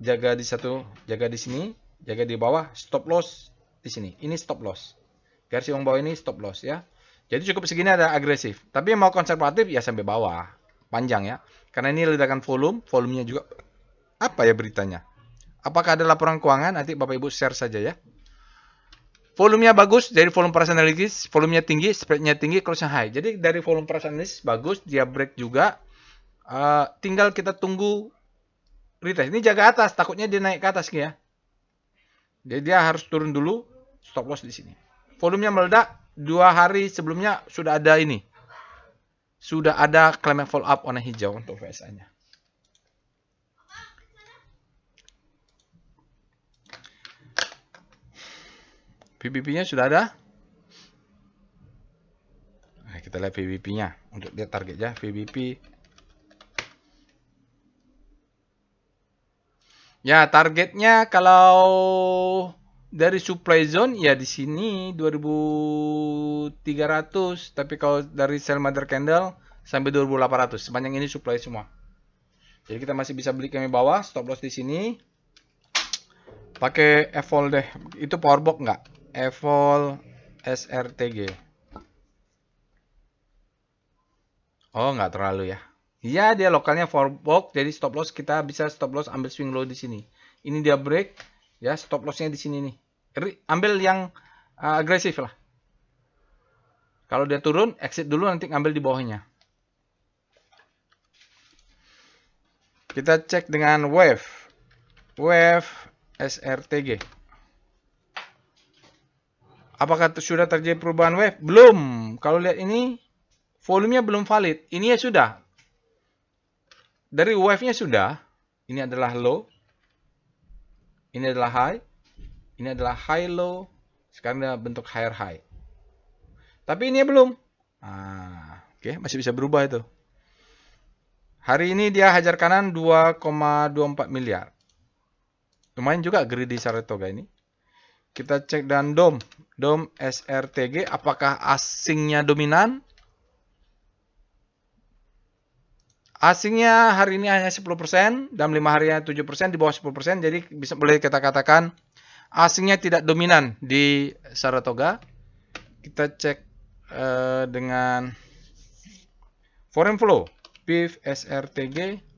jaga di satu, jaga di sini, jaga di bawah, stop loss di sini. Ini stop loss. Garis yang bawah ini stop loss ya. Jadi cukup segini ada agresif. Tapi yang mau konservatif ya sampai bawah. Panjang ya. Karena ini ledakan volume, volumenya juga apa ya beritanya? Apakah ada laporan keuangan? Nanti Bapak Ibu share saja ya. Volumenya bagus, dari volume price analysis, volumenya tinggi, spreadnya tinggi, close-nya high. Jadi dari volume price analysis bagus, dia break juga. Tinggal kita tunggu retest. Ini jaga atas, takutnya dia naik ke atas ya. Jadi dia harus turun dulu, stop loss di sini. Volumenya meledak, 2 hari sebelumnya sudah ada ini. Sudah ada claim follow up warna hijau untuk VSA-nya. VBP-nya sudah ada. Nah, kita lihat VBP-nya. Untuk lihat targetnya, VBP. Ya, targetnya kalau dari supply zone ya di sini 2300, tapi kalau dari sell mother candle sampai 2800. Sepanjang ini supply semua. Jadi kita masih bisa beli kami bawah, stop loss di sini. Pakai evol deh. Itu powerbox nggak? Evol SRTG. Oh, nggak terlalu ya. Iya, dia lokalnya powerbox, jadi stop loss kita bisa stop loss ambil swing low di sini. Ini dia break, ya stop lossnya di sini nih. Ambil yang agresif lah. Kalau dia turun, exit dulu nanti ngambil di bawahnya. Kita cek dengan wave SRTG. Apakah sudah terjadi perubahan wave? Belum. Kalau lihat ini, volumenya belum valid. Ini ya sudah. Dari wave-nya sudah. Ini adalah low. Ini adalah high. Ini adalah high low. Sekarang dia bentuk higher high. Tapi ini belum. Oke, masih bisa berubah itu. Hari ini dia hajar kanan 2,24 miliar. Lumayan juga greedy Saratoga ini. Kita cek dan DOM SRTG, apakah asingnya dominan? Asingnya hari ini hanya 10%, dalam 5 harinya 7%, di bawah 10%, jadi boleh kita katakan asingnya tidak dominan di Saratoga. Kita cek dengan foreign flow, PIF SRTG.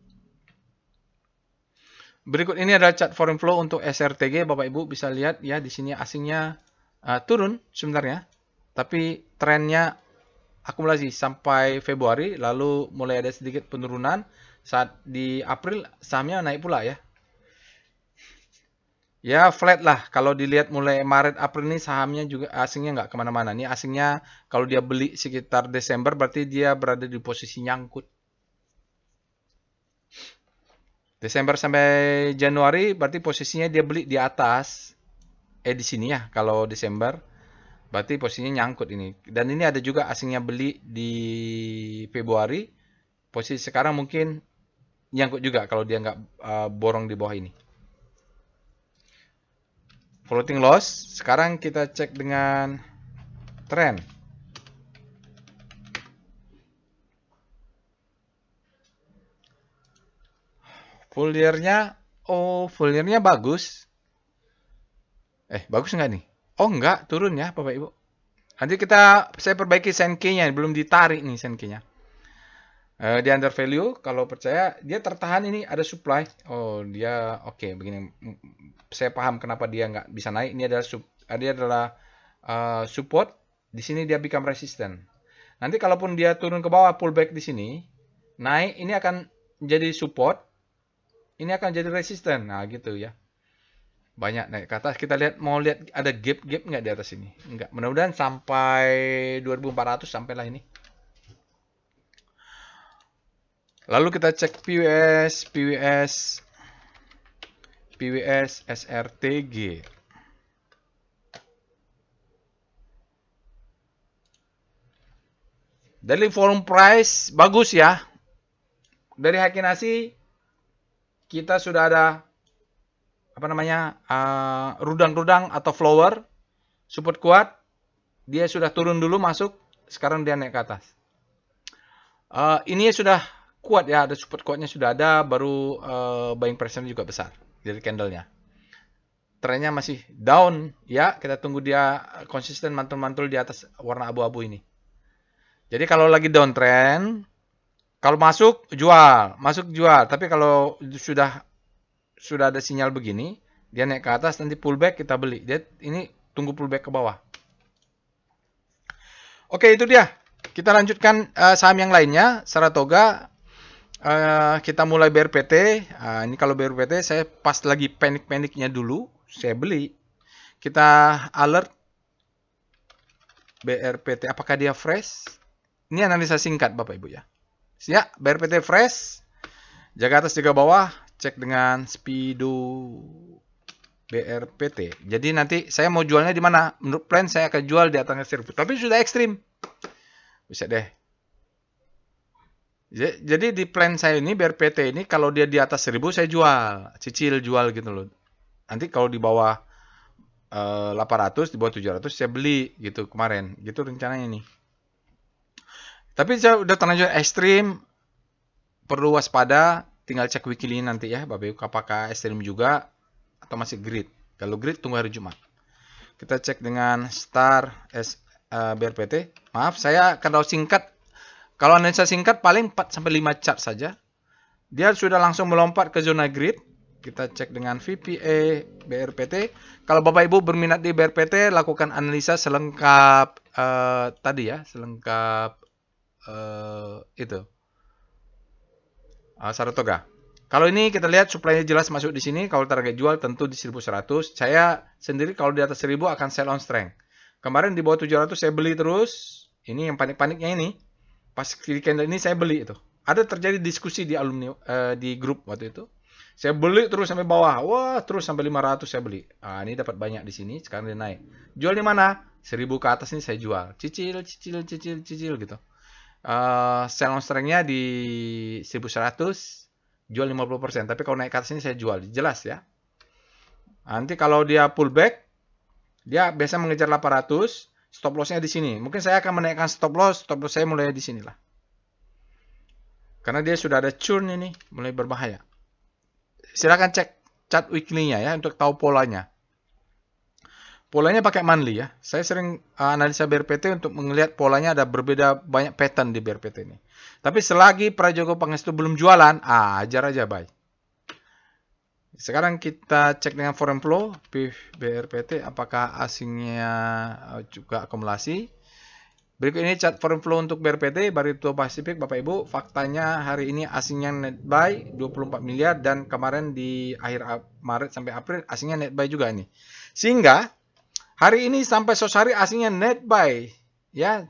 Berikut ini adalah chart foreign flow untuk SRTG. Bapak Ibu bisa lihat ya di sini asingnya turun sebenarnya, tapi trennya akumulasi sampai Februari, lalu mulai ada sedikit penurunan. Saat di April sahamnya naik pula ya. Ya flat lah. Kalau dilihat mulai Maret April ini sahamnya juga asingnya nggak kemana-mana. Ini asingnya kalau dia beli sekitar Desember berarti dia berada di posisi nyangkut. Desember sampai Januari berarti posisinya dia beli di atas. Di sini ya kalau Desember. Berarti posisinya nyangkut ini. Dan ini ada juga asingnya beli di Februari. Posisi sekarang mungkin nyangkut juga kalau dia nggak borong di bawah ini. Floating loss. Sekarang kita cek dengan trend. Full year-nya, full year-nya bagus. Bagus nggak nih? Oh, nggak, turun ya Bapak Ibu. Nanti saya perbaiki Senkei-nya, belum ditarik nih Senkei-nya. Di under value, kalau percaya, dia tertahan ini, ada supply. Oh, dia oke, begini. Saya paham kenapa dia nggak bisa naik. Ini adalah support. Di sini dia become resistant. Nanti kalaupun dia turun ke bawah, pullback di sini, naik, ini akan jadi support. Ini akan jadi resisten. Nah, gitu ya. Banyak naik ke atas. Kita mau lihat ada gap nggak di atas ini? Enggak. Mudah-mudahan sampai 2400 sampailah ini. Lalu kita cek PWS SRTG. Dari volume price bagus ya. Dari Haki Nasi kita sudah ada apa namanya, rudang-rudang atau flower, support kuat, dia sudah turun dulu masuk, sekarang dia naik ke atas. Ini sudah kuat ya, ada support kuatnya sudah ada, baru buying pressure juga besar dari candlenya. Trennya masih down ya, kita tunggu dia konsisten mantul-mantul di atas warna abu-abu ini. Jadi kalau lagi downtrend, kalau masuk jual. Tapi kalau sudah ada sinyal begini, dia naik ke atas nanti pullback kita beli. Dia ini tunggu pullback ke bawah. Oke, itu dia. Kita lanjutkan saham yang lainnya, Saratoga. Kita mulai BRPT. Ini kalau BRPT saya pas lagi panik-paniknya dulu, saya beli. Kita alert BRPT, apakah dia fresh? Ini analisa singkat Bapak Ibu ya. Ya, BRPT fresh. Jaga atas, jaga bawah. Cek dengan Speedo BRPT. Jadi nanti saya mau jualnya di mana? Menurut plan saya akan jual di atas 1000. Tapi sudah ekstrim. Bisa deh. Jadi di plan saya ini BRPT ini kalau dia di atas 1000 saya jual, cicil jual gitu loh. Nanti kalau di bawah 800, di bawah 700 saya beli gitu kemarin. Gitu rencananya ini. Tapi saya udah terlanjur ekstrim, perlu waspada, tinggal cek weekly nanti ya Bapak Ibu apakah ekstrim juga atau masih grid. Kalau grid tunggu hari Jumat. Kita cek dengan Star BRPT. Maaf, saya akan singkat. Kalau analisa singkat paling 4 sampai 5 chart saja. Dia sudah langsung melompat ke zona grid. Kita cek dengan VPA BRPT. Kalau Bapak Ibu berminat di BRPT, lakukan analisa selengkap tadi ya, selengkap itu. Saratoga. Kalau ini kita lihat supply-nya jelas masuk di sini. Kalau target jual tentu di 1100. Saya sendiri kalau di atas 1000 akan sell on strength. Kemarin di bawah 700 saya beli terus. Ini yang panik-paniknya ini. Pas kiri candle ini saya beli itu. Ada terjadi diskusi di alumni di grup waktu itu. Saya beli terus sampai bawah. Wah, terus sampai 500 saya beli. Ini dapat banyak di sini. Sekarang dia naik. Jual di mana? 1000 ke atas ini saya jual. Cicil gitu. Sell on strength-nya di 1100. Jual 50%. Tapi kalau naik ke atas ini saya jual. Jelas ya. Nanti kalau dia pullback, dia biasa mengejar 800. Stop loss-nya di sini. Mungkin saya akan menaikkan stop loss. Stop loss saya mulai di sini lah. Karena dia sudah ada churn ini. Mulai berbahaya. Silakan cek chart weekly-nya ya. Untuk tahu polanya. Polanya pakai monthly ya. Saya sering analisa BRPT untuk melihat polanya ada berbeda banyak pattern di BRPT ini. Tapi selagi Prajogo Pangestu belum jualan, ajar aja bye. Sekarang kita cek dengan foreign flow BRPT apakah asingnya juga akumulasi. Berikut ini chart foreign flow untuk BRPT Barito Pacific Bapak Ibu. Faktanya hari ini asingnya net buy 24 miliar dan kemarin di akhir Maret sampai April asingnya net buy juga ini. Sehingga hari ini sampai sore hari asingnya net buy ya,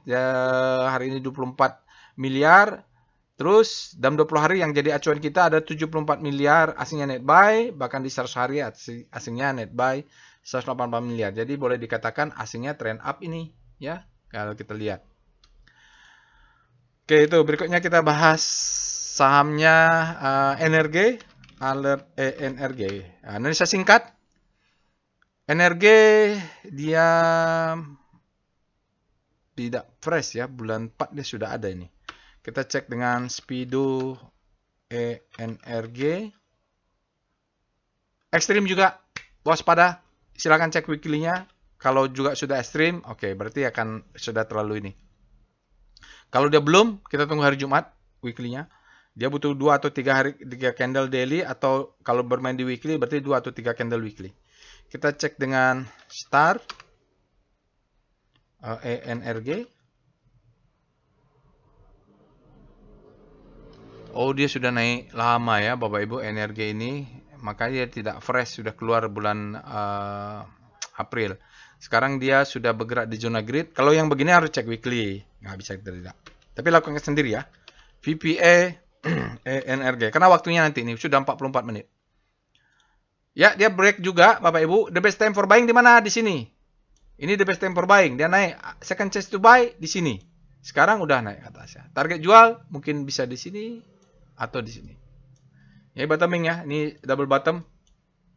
hari ini 24 miliar. Terus dalam 20 hari yang jadi acuan kita ada 74 miliar asingnya net buy, bahkan di 100 hari asingnya net buy 184 miliar. Jadi boleh dikatakan asingnya trend up ini ya, kalau kita lihat. Oke, itu berikutnya kita bahas sahamnya NRG, alert NRG. Analisa singkat. NRG dia tidak fresh ya, bulan 4 dia sudah ada ini. Kita cek dengan Speedo NRG. Ekstrim juga, waspada. Silakan cek weekly-nya. Kalau juga sudah ekstrim, oke, berarti akan sudah terlalu ini. Kalau dia belum, kita tunggu hari Jumat weekly-nya. Dia butuh 2 atau 3 hari 3 candle daily atau kalau bermain di weekly berarti 2 atau 3 candle weekly. Kita cek dengan Star NRG. Oh, dia sudah naik lama ya Bapak Ibu energi ini. Makanya dia tidak fresh, sudah keluar bulan April. Sekarang dia sudah bergerak di zona grid. Kalau yang begini harus cek weekly. Nggak bisa tidak. Tapi lakukan sendiri ya. VPA NRG. Karena waktunya nanti ini sudah 44 menit. Ya, dia break juga Bapak Ibu. The best time for buying di mana? Di sini. Ini the best time for buying. Dia naik. Second chance to buy di sini. Sekarang udah naik atasnya. Target jual mungkin bisa di sini atau di sini. Ya, bottoming ya. Ini double bottom.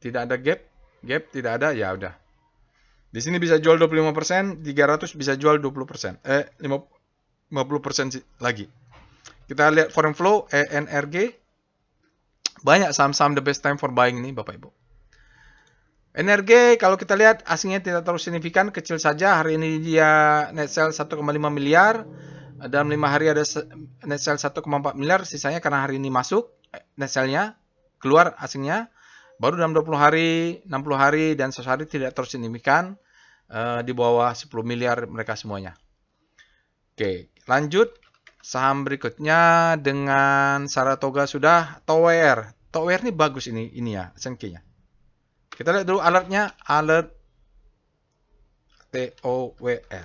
Tidak ada gap. Gap tidak ada, ya udah. Di sini bisa jual 25%, 300 bisa jual 20%. 50% lagi. Kita lihat foreign flow, ENRG. Banyak saham-saham the best time for buying nih, Bapak Ibu. NRG kalau kita lihat asingnya tidak terlalu signifikan, kecil saja. Hari ini dia net sale 1,5 miliar. Dalam 5 hari ada net sale 1,4 miliar. Sisanya karena hari ini masuk net sale-nya, keluar asingnya. Baru dalam 20 hari, 60 hari, dan 100 hari tidak terlalu signifikan. Di bawah 10 miliar mereka semuanya. Oke, lanjut. Saham berikutnya dengan Saratoga sudah. TOWR. TOWR ini bagus ini ya, SNK-nya. Kita lihat dulu alertnya, alert TOWR.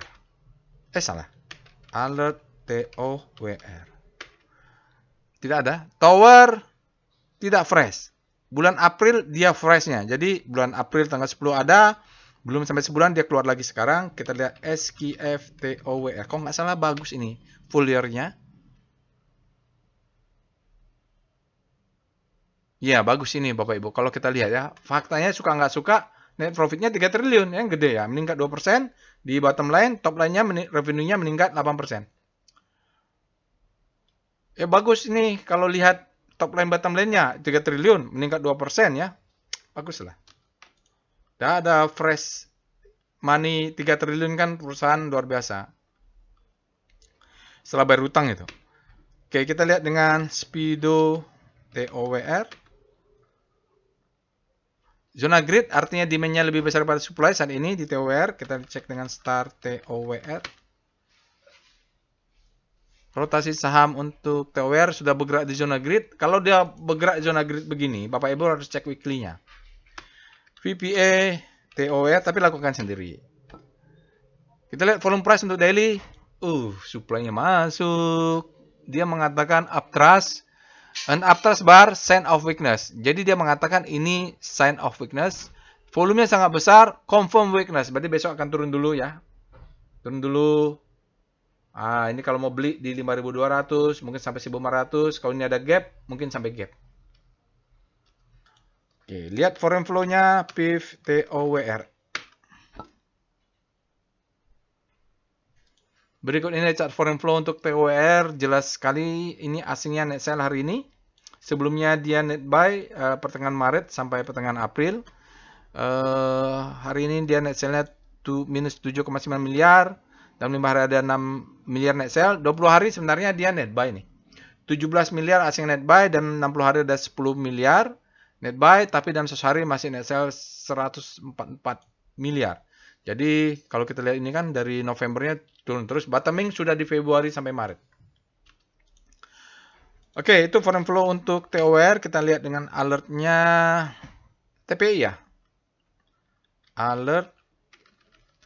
Salah. Alert TOWR. Tidak ada. Tower tidak fresh. Bulan April dia freshnya. Jadi bulan April tanggal 10 ada. Belum sampai sebulan dia keluar lagi sekarang. Kita lihat SKF TOWR. Kok nggak salah bagus ini full year-nya. Ya, bagus ini Bapak Ibu. Kalau kita lihat ya, faktanya suka nggak suka, net profitnya 3 triliun, yang gede ya. Meningkat 2%, di bottom line, top line-nya, revenue-nya meningkat 8%. Ya bagus ini, kalau lihat top line bottom line-nya 3 triliun, meningkat 2% ya. Bagus lah. Dah ada fresh money 3 triliun kan perusahaan luar biasa. Setelah bayar utang itu. Oke, kita lihat dengan Speedo TOWR. Zona grid artinya demand-nya lebih besar daripada supply saat ini di TOWR. Kita cek dengan Star TOWR. Rotasi saham untuk TOWR sudah bergerak di zona grid. Kalau dia bergerak di zona grid begini, Bapak Ibu harus cek weekly-nya. VPA TOWR, tapi lakukan sendiri. Kita lihat volume price untuk daily. Supply-nya masuk. Dia mengatakan uptrust. An uptrust bar sign of weakness. Jadi dia mengatakan ini sign of weakness. Volumenya sangat besar, confirm weakness. Berarti besok akan turun dulu ya. Turun dulu. Ini kalau mau beli di 5.200, mungkin sampai 1.500. Kalau ini ada gap, mungkin sampai gap. Oke, lihat foreign flow-nya PIF TOWR. Berikut ini chart foreign flow untuk TOWR. Jelas sekali ini asingnya net sell hari ini. Sebelumnya dia net buy pertengahan Maret sampai pertengahan April. Hari ini dia net sell-nya minus 7,9 miliar. Dalam 5 hari ada 6 miliar net sell. 20 hari sebenarnya dia net buy nih. 17 miliar asing net buy dan 60 hari ada 10 miliar net buy. Tapi dalam 100 hari masih net sell 144 miliar. Jadi kalau kita lihat ini kan dari Novembernya turun terus. Bottoming sudah di Februari sampai Maret. Oke, itu foreign flow untuk TOWR. Kita lihat dengan alertnya TPI ya. Alert.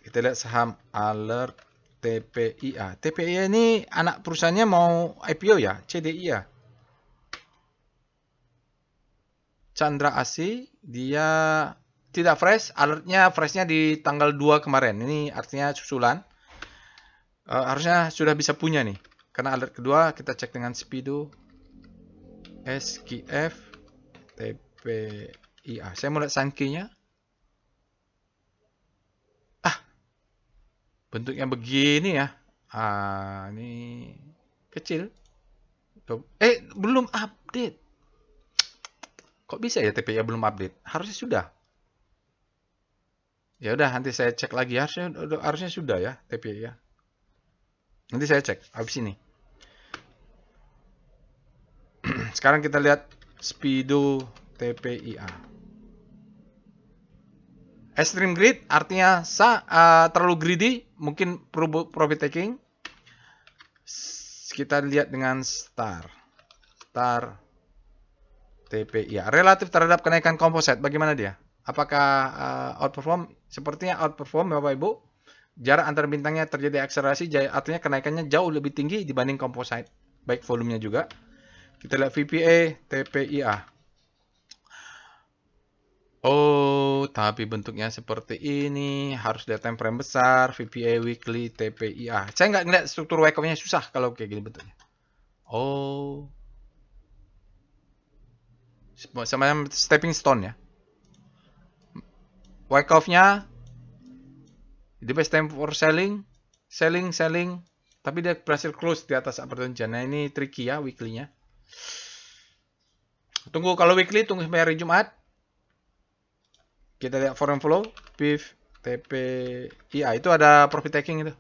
Kita lihat saham alert TPIA. TPIA ini anak perusahaannya mau IPO ya, CDI ya. Chandra Asih, dia tidak fresh. Alertnya freshnya di tanggal 2 kemarin. Ini artinya susulan. Harusnya sudah bisa punya nih. Karena alert kedua kita cek dengan Speedo SKF TPIA. Saya mau lihat sangkinya. Bentuknya begini ya. Ini kecil. Belum update. Kok bisa ya TPIA belum update? Harusnya sudah. Ya udah, nanti saya cek lagi. Harusnya sudah ya TPIA. Nanti saya cek habis ini. Sekarang kita lihat Speedo TPIA. Extreme greed artinya terlalu greedy, mungkin profit taking. Kita lihat dengan Star TPIA. Relatif terhadap kenaikan komposit, bagaimana dia? Apakah outperform? Sepertinya outperform Bapak Ibu. Jarak antar bintangnya terjadi akselerasi, artinya kenaikannya jauh lebih tinggi dibanding komposit. Baik volumenya juga. Kita lihat VPA TPIA. Tapi bentuknya seperti ini. Harus lihat time frame besar. VPA weekly TPIA. Saya nggak ngeliat struktur wake-up-nya, susah kalau kayak gini bentuknya. Sama stepping stone ya. Wyckoff-nya the best time for selling, selling, tapi dia berhasil close di atas upper downtrend. Nah, ini tricky ya weekly-nya. Tunggu kalau weekly, tunggu sampai hari Jumat. Kita lihat foreign flow, PIF, TPI, itu ada profit taking itu.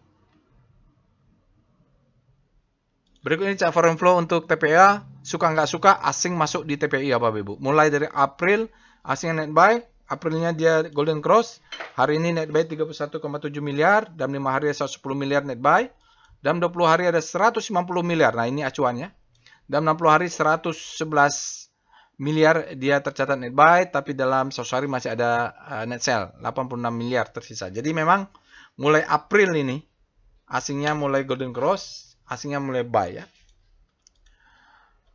Berikut ini chart foreign flow untuk TPA. Suka nggak suka, asing masuk di TPI ya Bapak Ibu. Mulai dari April, asing net buy. Aprilnya dia golden cross. Hari ini net buy 31,7 miliar. Dalam 5 hari ada 110 miliar net buy. Dalam 20 hari ada 150 miliar. Nah ini acuannya. Dalam 60 hari 111 miliar dia tercatat net buy. Tapi dalam 100 hari masih ada net sell. 86 miliar tersisa. Jadi memang mulai April ini, asingnya mulai golden cross. Asingnya mulai buy ya.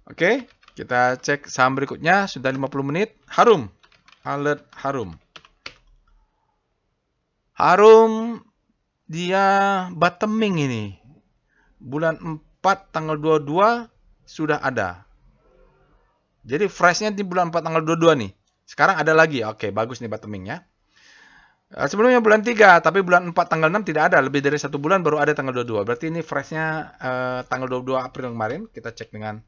Oke, kita cek saham berikutnya. Sudah 50 menit. Harum. Alert Harum. Harum dia bottoming ini. Bulan 4 tanggal 22 sudah ada. Jadi freshnya di bulan 4 tanggal 22 nih. Sekarang ada lagi. Oke, bagus nih bottomingnya. Sebelumnya bulan 3, tapi bulan 4 tanggal 6 tidak ada. Lebih dari 1 bulan baru ada tanggal 22. Berarti ini freshnya tanggal 22 April kemarin. Kita cek dengan,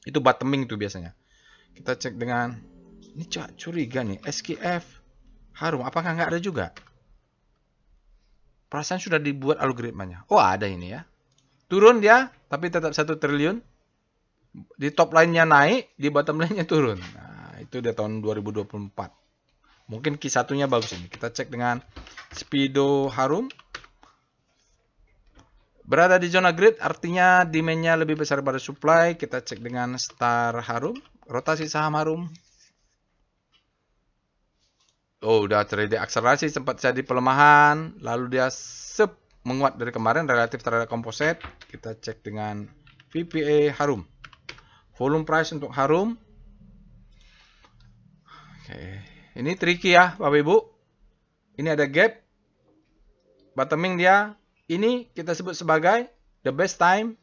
itu bottoming tuh biasanya. Kita cek dengan, ini curiga nih, SKF Harum. Apakah nggak ada juga? Perasaan sudah dibuat algoritmanya. Oh ada ini ya. Turun dia, tapi tetap 1 triliun. Di top line-nya naik, di bottom line-nya turun. Nah, itu dia tahun 2024. Mungkin Q1-nya bagus ini. Kita cek dengan Speedo Harum. Berada di zona grid, artinya demand-nya lebih besar daripada supply. Kita cek dengan Star Harum. Rotasi saham Harum. Oh, udah terjadi akselerasi, sempat jadi pelemahan. Lalu dia menguat dari kemarin relatif terhadap komposit. Kita cek dengan VPA Harum. Volume price untuk Harum. Oke. Ini tricky ya Bapak Ibu. Ini ada gap. Bottoming dia. Ini kita sebut sebagai the best time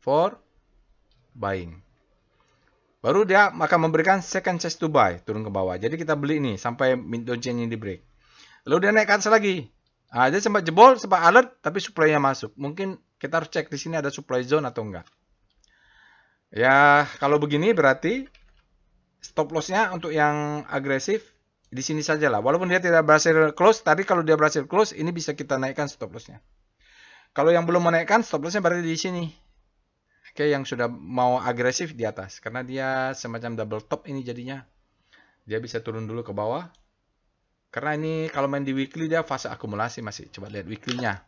for buying. Baru dia akan memberikan second chance to buy. Turun ke bawah. Jadi kita beli ini sampai mid downtrend ini di break. Lalu dia naik ke atas lagi. Nah, dia sempat jebol, sempat alert. Tapi supply-nya masuk. Mungkin kita harus cek di sini ada supply zone atau enggak. Ya, kalau begini berarti stop loss-nya untuk yang agresif di sini saja lah. Walaupun dia tidak berhasil close, tadi kalau dia berhasil close, ini bisa kita naikkan stop loss-nya. Kalau yang belum menaikkan, stop loss-nya berarti di sini. Oke, yang sudah mau agresif di atas. Karena dia semacam double top ini jadinya. Dia bisa turun dulu ke bawah. Karena ini kalau main di weekly dia fase akumulasi masih. Coba lihat weekly-nya.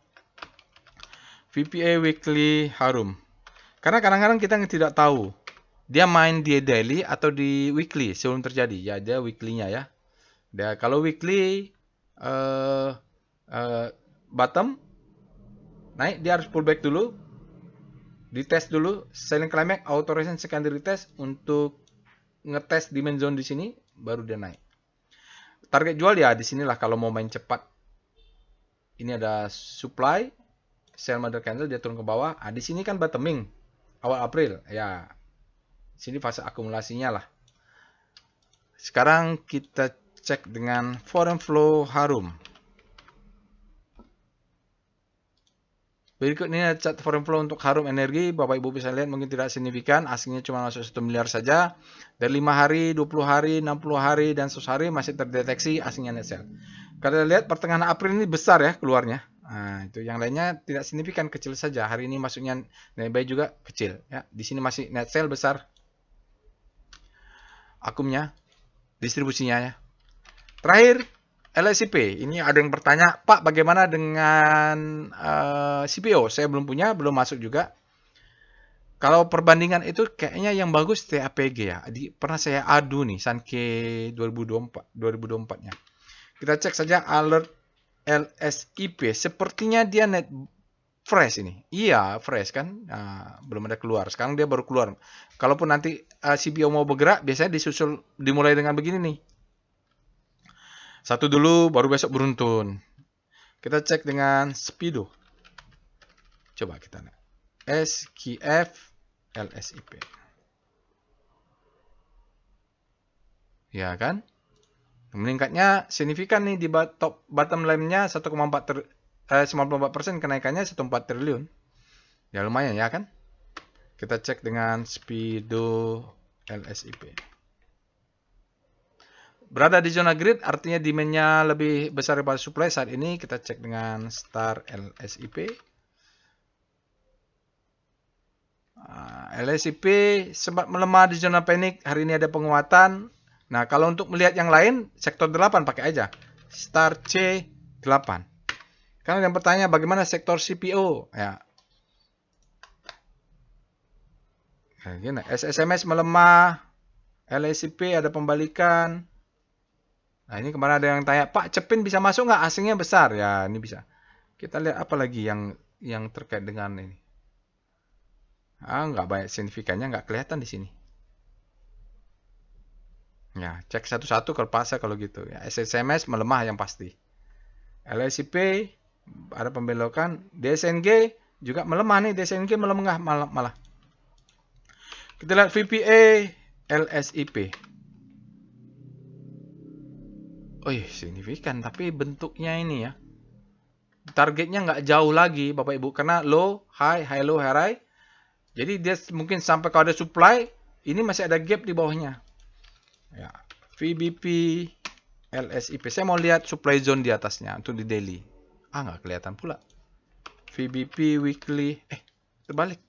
VPA weekly Harum. Karena kadang-kadang kita tidak tahu dia main di daily atau di weekly sebelum terjadi. Ya, dia weekly-nya ya. Dia kalau weekly bottom naik, dia harus pullback dulu. Dites dulu selling climax, authorization secondary test untuk ngetes demand zone di sini baru dia naik. Target jual ya di sinilah kalau mau main cepat. Ini ada supply, sell mother candle dia turun ke bawah. Ah, di sini kan bottoming awal April, ya. Sini fase akumulasinya lah. Sekarang kita cek dengan foreign flow Harum. Berikut ini chart foreign flow untuk Harum Energi. Bapak Ibu bisa lihat mungkin tidak signifikan. Asingnya cuma masuk 1 miliar saja. Dari 5 hari, 20 hari, 60 hari, dan 100 hari masih terdeteksi asingnya net sell. Kalau lihat pertengahan April ini besar ya keluarnya. Nah, itu yang lainnya tidak signifikan, kecil saja. Hari ini masuknya net buy juga kecil ya. Di sini masih net sell besar. Akumnya, distribusinya ya. Terakhir LSIP. Ini ada yang bertanya, Pak bagaimana dengan CPO? Saya belum punya, belum masuk juga. Kalau perbandingan itu kayaknya yang bagus TAPG ya. Pernah saya adu nih Sanke 2024-nya. Kita cek saja alert LSIP. Sepertinya dia net fresh ini. Iya, fresh kan. Nah, belum ada keluar. Sekarang dia baru keluar. Kalaupun nanti CPO mau bergerak, biasanya dimulai dengan begini nih. Satu dulu, baru besok beruntun. Kita cek dengan Speedo. Coba kita lihat. SKF LSIP. Ya kan? Meningkatnya signifikan nih di top bottom line-nya 94% kenaikannya 1,4 triliun. Ya lumayan ya kan? Kita cek dengan Speedo LSIP. Berada di zona grid artinya demand-nya lebih besar daripada supply saat ini. Kita cek dengan Star LSIP. LSIP sempat melemah di zona panik. Hari ini ada penguatan. Nah, kalau untuk melihat yang lain, sektor 8 pakai aja. Star C8. Karena yang bertanya bagaimana sektor CPO? Ya. Nah, gini, SSMS melemah. LSIP ada pembalikan. Nah, ini kemarin ada yang tanya, Pak, Cepin bisa masuk nggak? Asingnya besar. Ya, ini bisa. Kita lihat apa lagi yang terkait dengan ini. Nggak banyak signifikannya, nggak kelihatan di sini. Ya, cek satu-satu kalau gitu. Ya, SSMS melemah yang pasti. LSIP ada pembelokan. DSNG juga melemah nih. DSNG melemah malah. Kita lihat VPA LSIP. Oh iya, signifikan. Tapi bentuknya ini ya. Targetnya nggak jauh lagi Bapak Ibu. Karena low, high, low, high. Jadi dia mungkin sampai kalau ada supply. Ini masih ada gap di bawahnya. Ya, VBP LSIP. Saya mau lihat supply zone di atasnya. Untuk di daily. Nggak kelihatan pula. VBP weekly. Terbalik.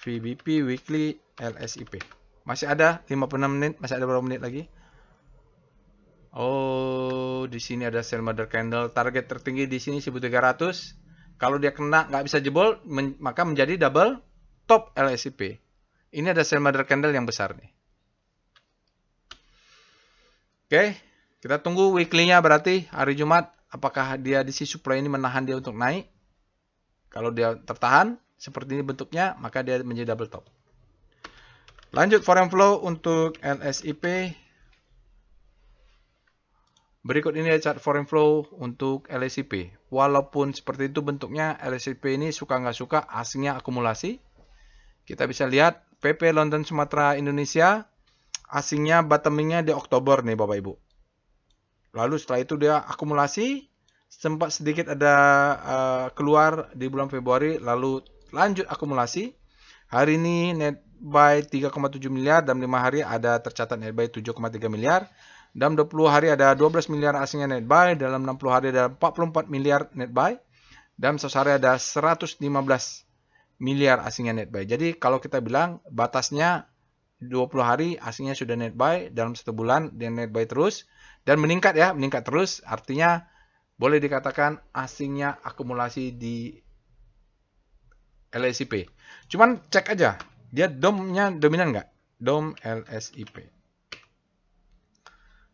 VBP weekly LSIP. Masih ada 56 menit. Masih ada berapa menit lagi? Oh, di sini ada sell mother candle. Target tertinggi di sini 1300. Kalau dia kena nggak bisa jebol, maka menjadi double top LSIP. Ini ada sell mother candle yang besar nih. Oke, kita tunggu weekly-nya berarti hari Jumat. Apakah dia di sisi supply ini menahan dia untuk naik? Kalau dia tertahan, seperti ini bentuknya, maka dia menjadi double top. Lanjut foreign flow untuk LSIP. Berikut ini chart foreign flow untuk LSIP. Walaupun seperti itu bentuknya, LSIP ini suka nggak suka asingnya akumulasi. Kita bisa lihat PP London Sumatera Indonesia asingnya bottomingnya di Oktober nih Bapak Ibu. Lalu setelah itu dia akumulasi, sempat sedikit ada keluar di bulan Februari, lalu lanjut akumulasi. Hari ini net buy 3,7 miliar, dalam 5 hari ada tercatat net buy 7,3 miliar. Dalam 20 hari ada 12 miliar asingnya net buy, dalam 60 hari ada 44 miliar net buy, dalam 100 hari ada 115 miliar asingnya net buy. Jadi kalau kita bilang batasnya 20 hari asingnya sudah net buy, dalam 1 bulan dia net buy terus, dan meningkat ya, meningkat terus, artinya boleh dikatakan asingnya akumulasi di LSIP. Cuman cek aja, dia DOM-nya dominan nggak? DOM LSIP.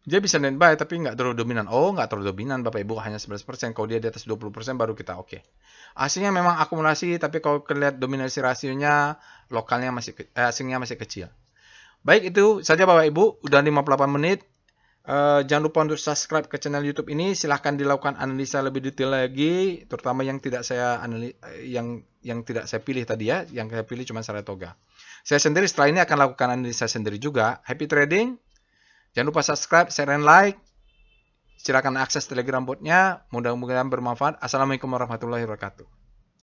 Dia bisa net buy tapi nggak terlalu dominan. Nggak terlalu dominan Bapak Ibu, hanya 11%. Kalau dia di atas 20% baru kita oke. Asingnya memang akumulasi, tapi kalau lihat dominasi rasionya, asingnya masih kecil. Baik, itu saja Bapak Ibu. Udah 58 menit. Jangan lupa untuk subscribe ke channel YouTube ini. Silahkan dilakukan analisa lebih detail lagi, terutama yang tidak saya yang tidak saya pilih tadi ya. Yang saya pilih cuma Saratoga. Saya sendiri setelah ini akan lakukan analisa sendiri juga. Happy trading. Jangan lupa subscribe, share, dan like. Silakan akses Telegram botnya. Mudah-mudahan bermanfaat. Assalamualaikum warahmatullahi wabarakatuh.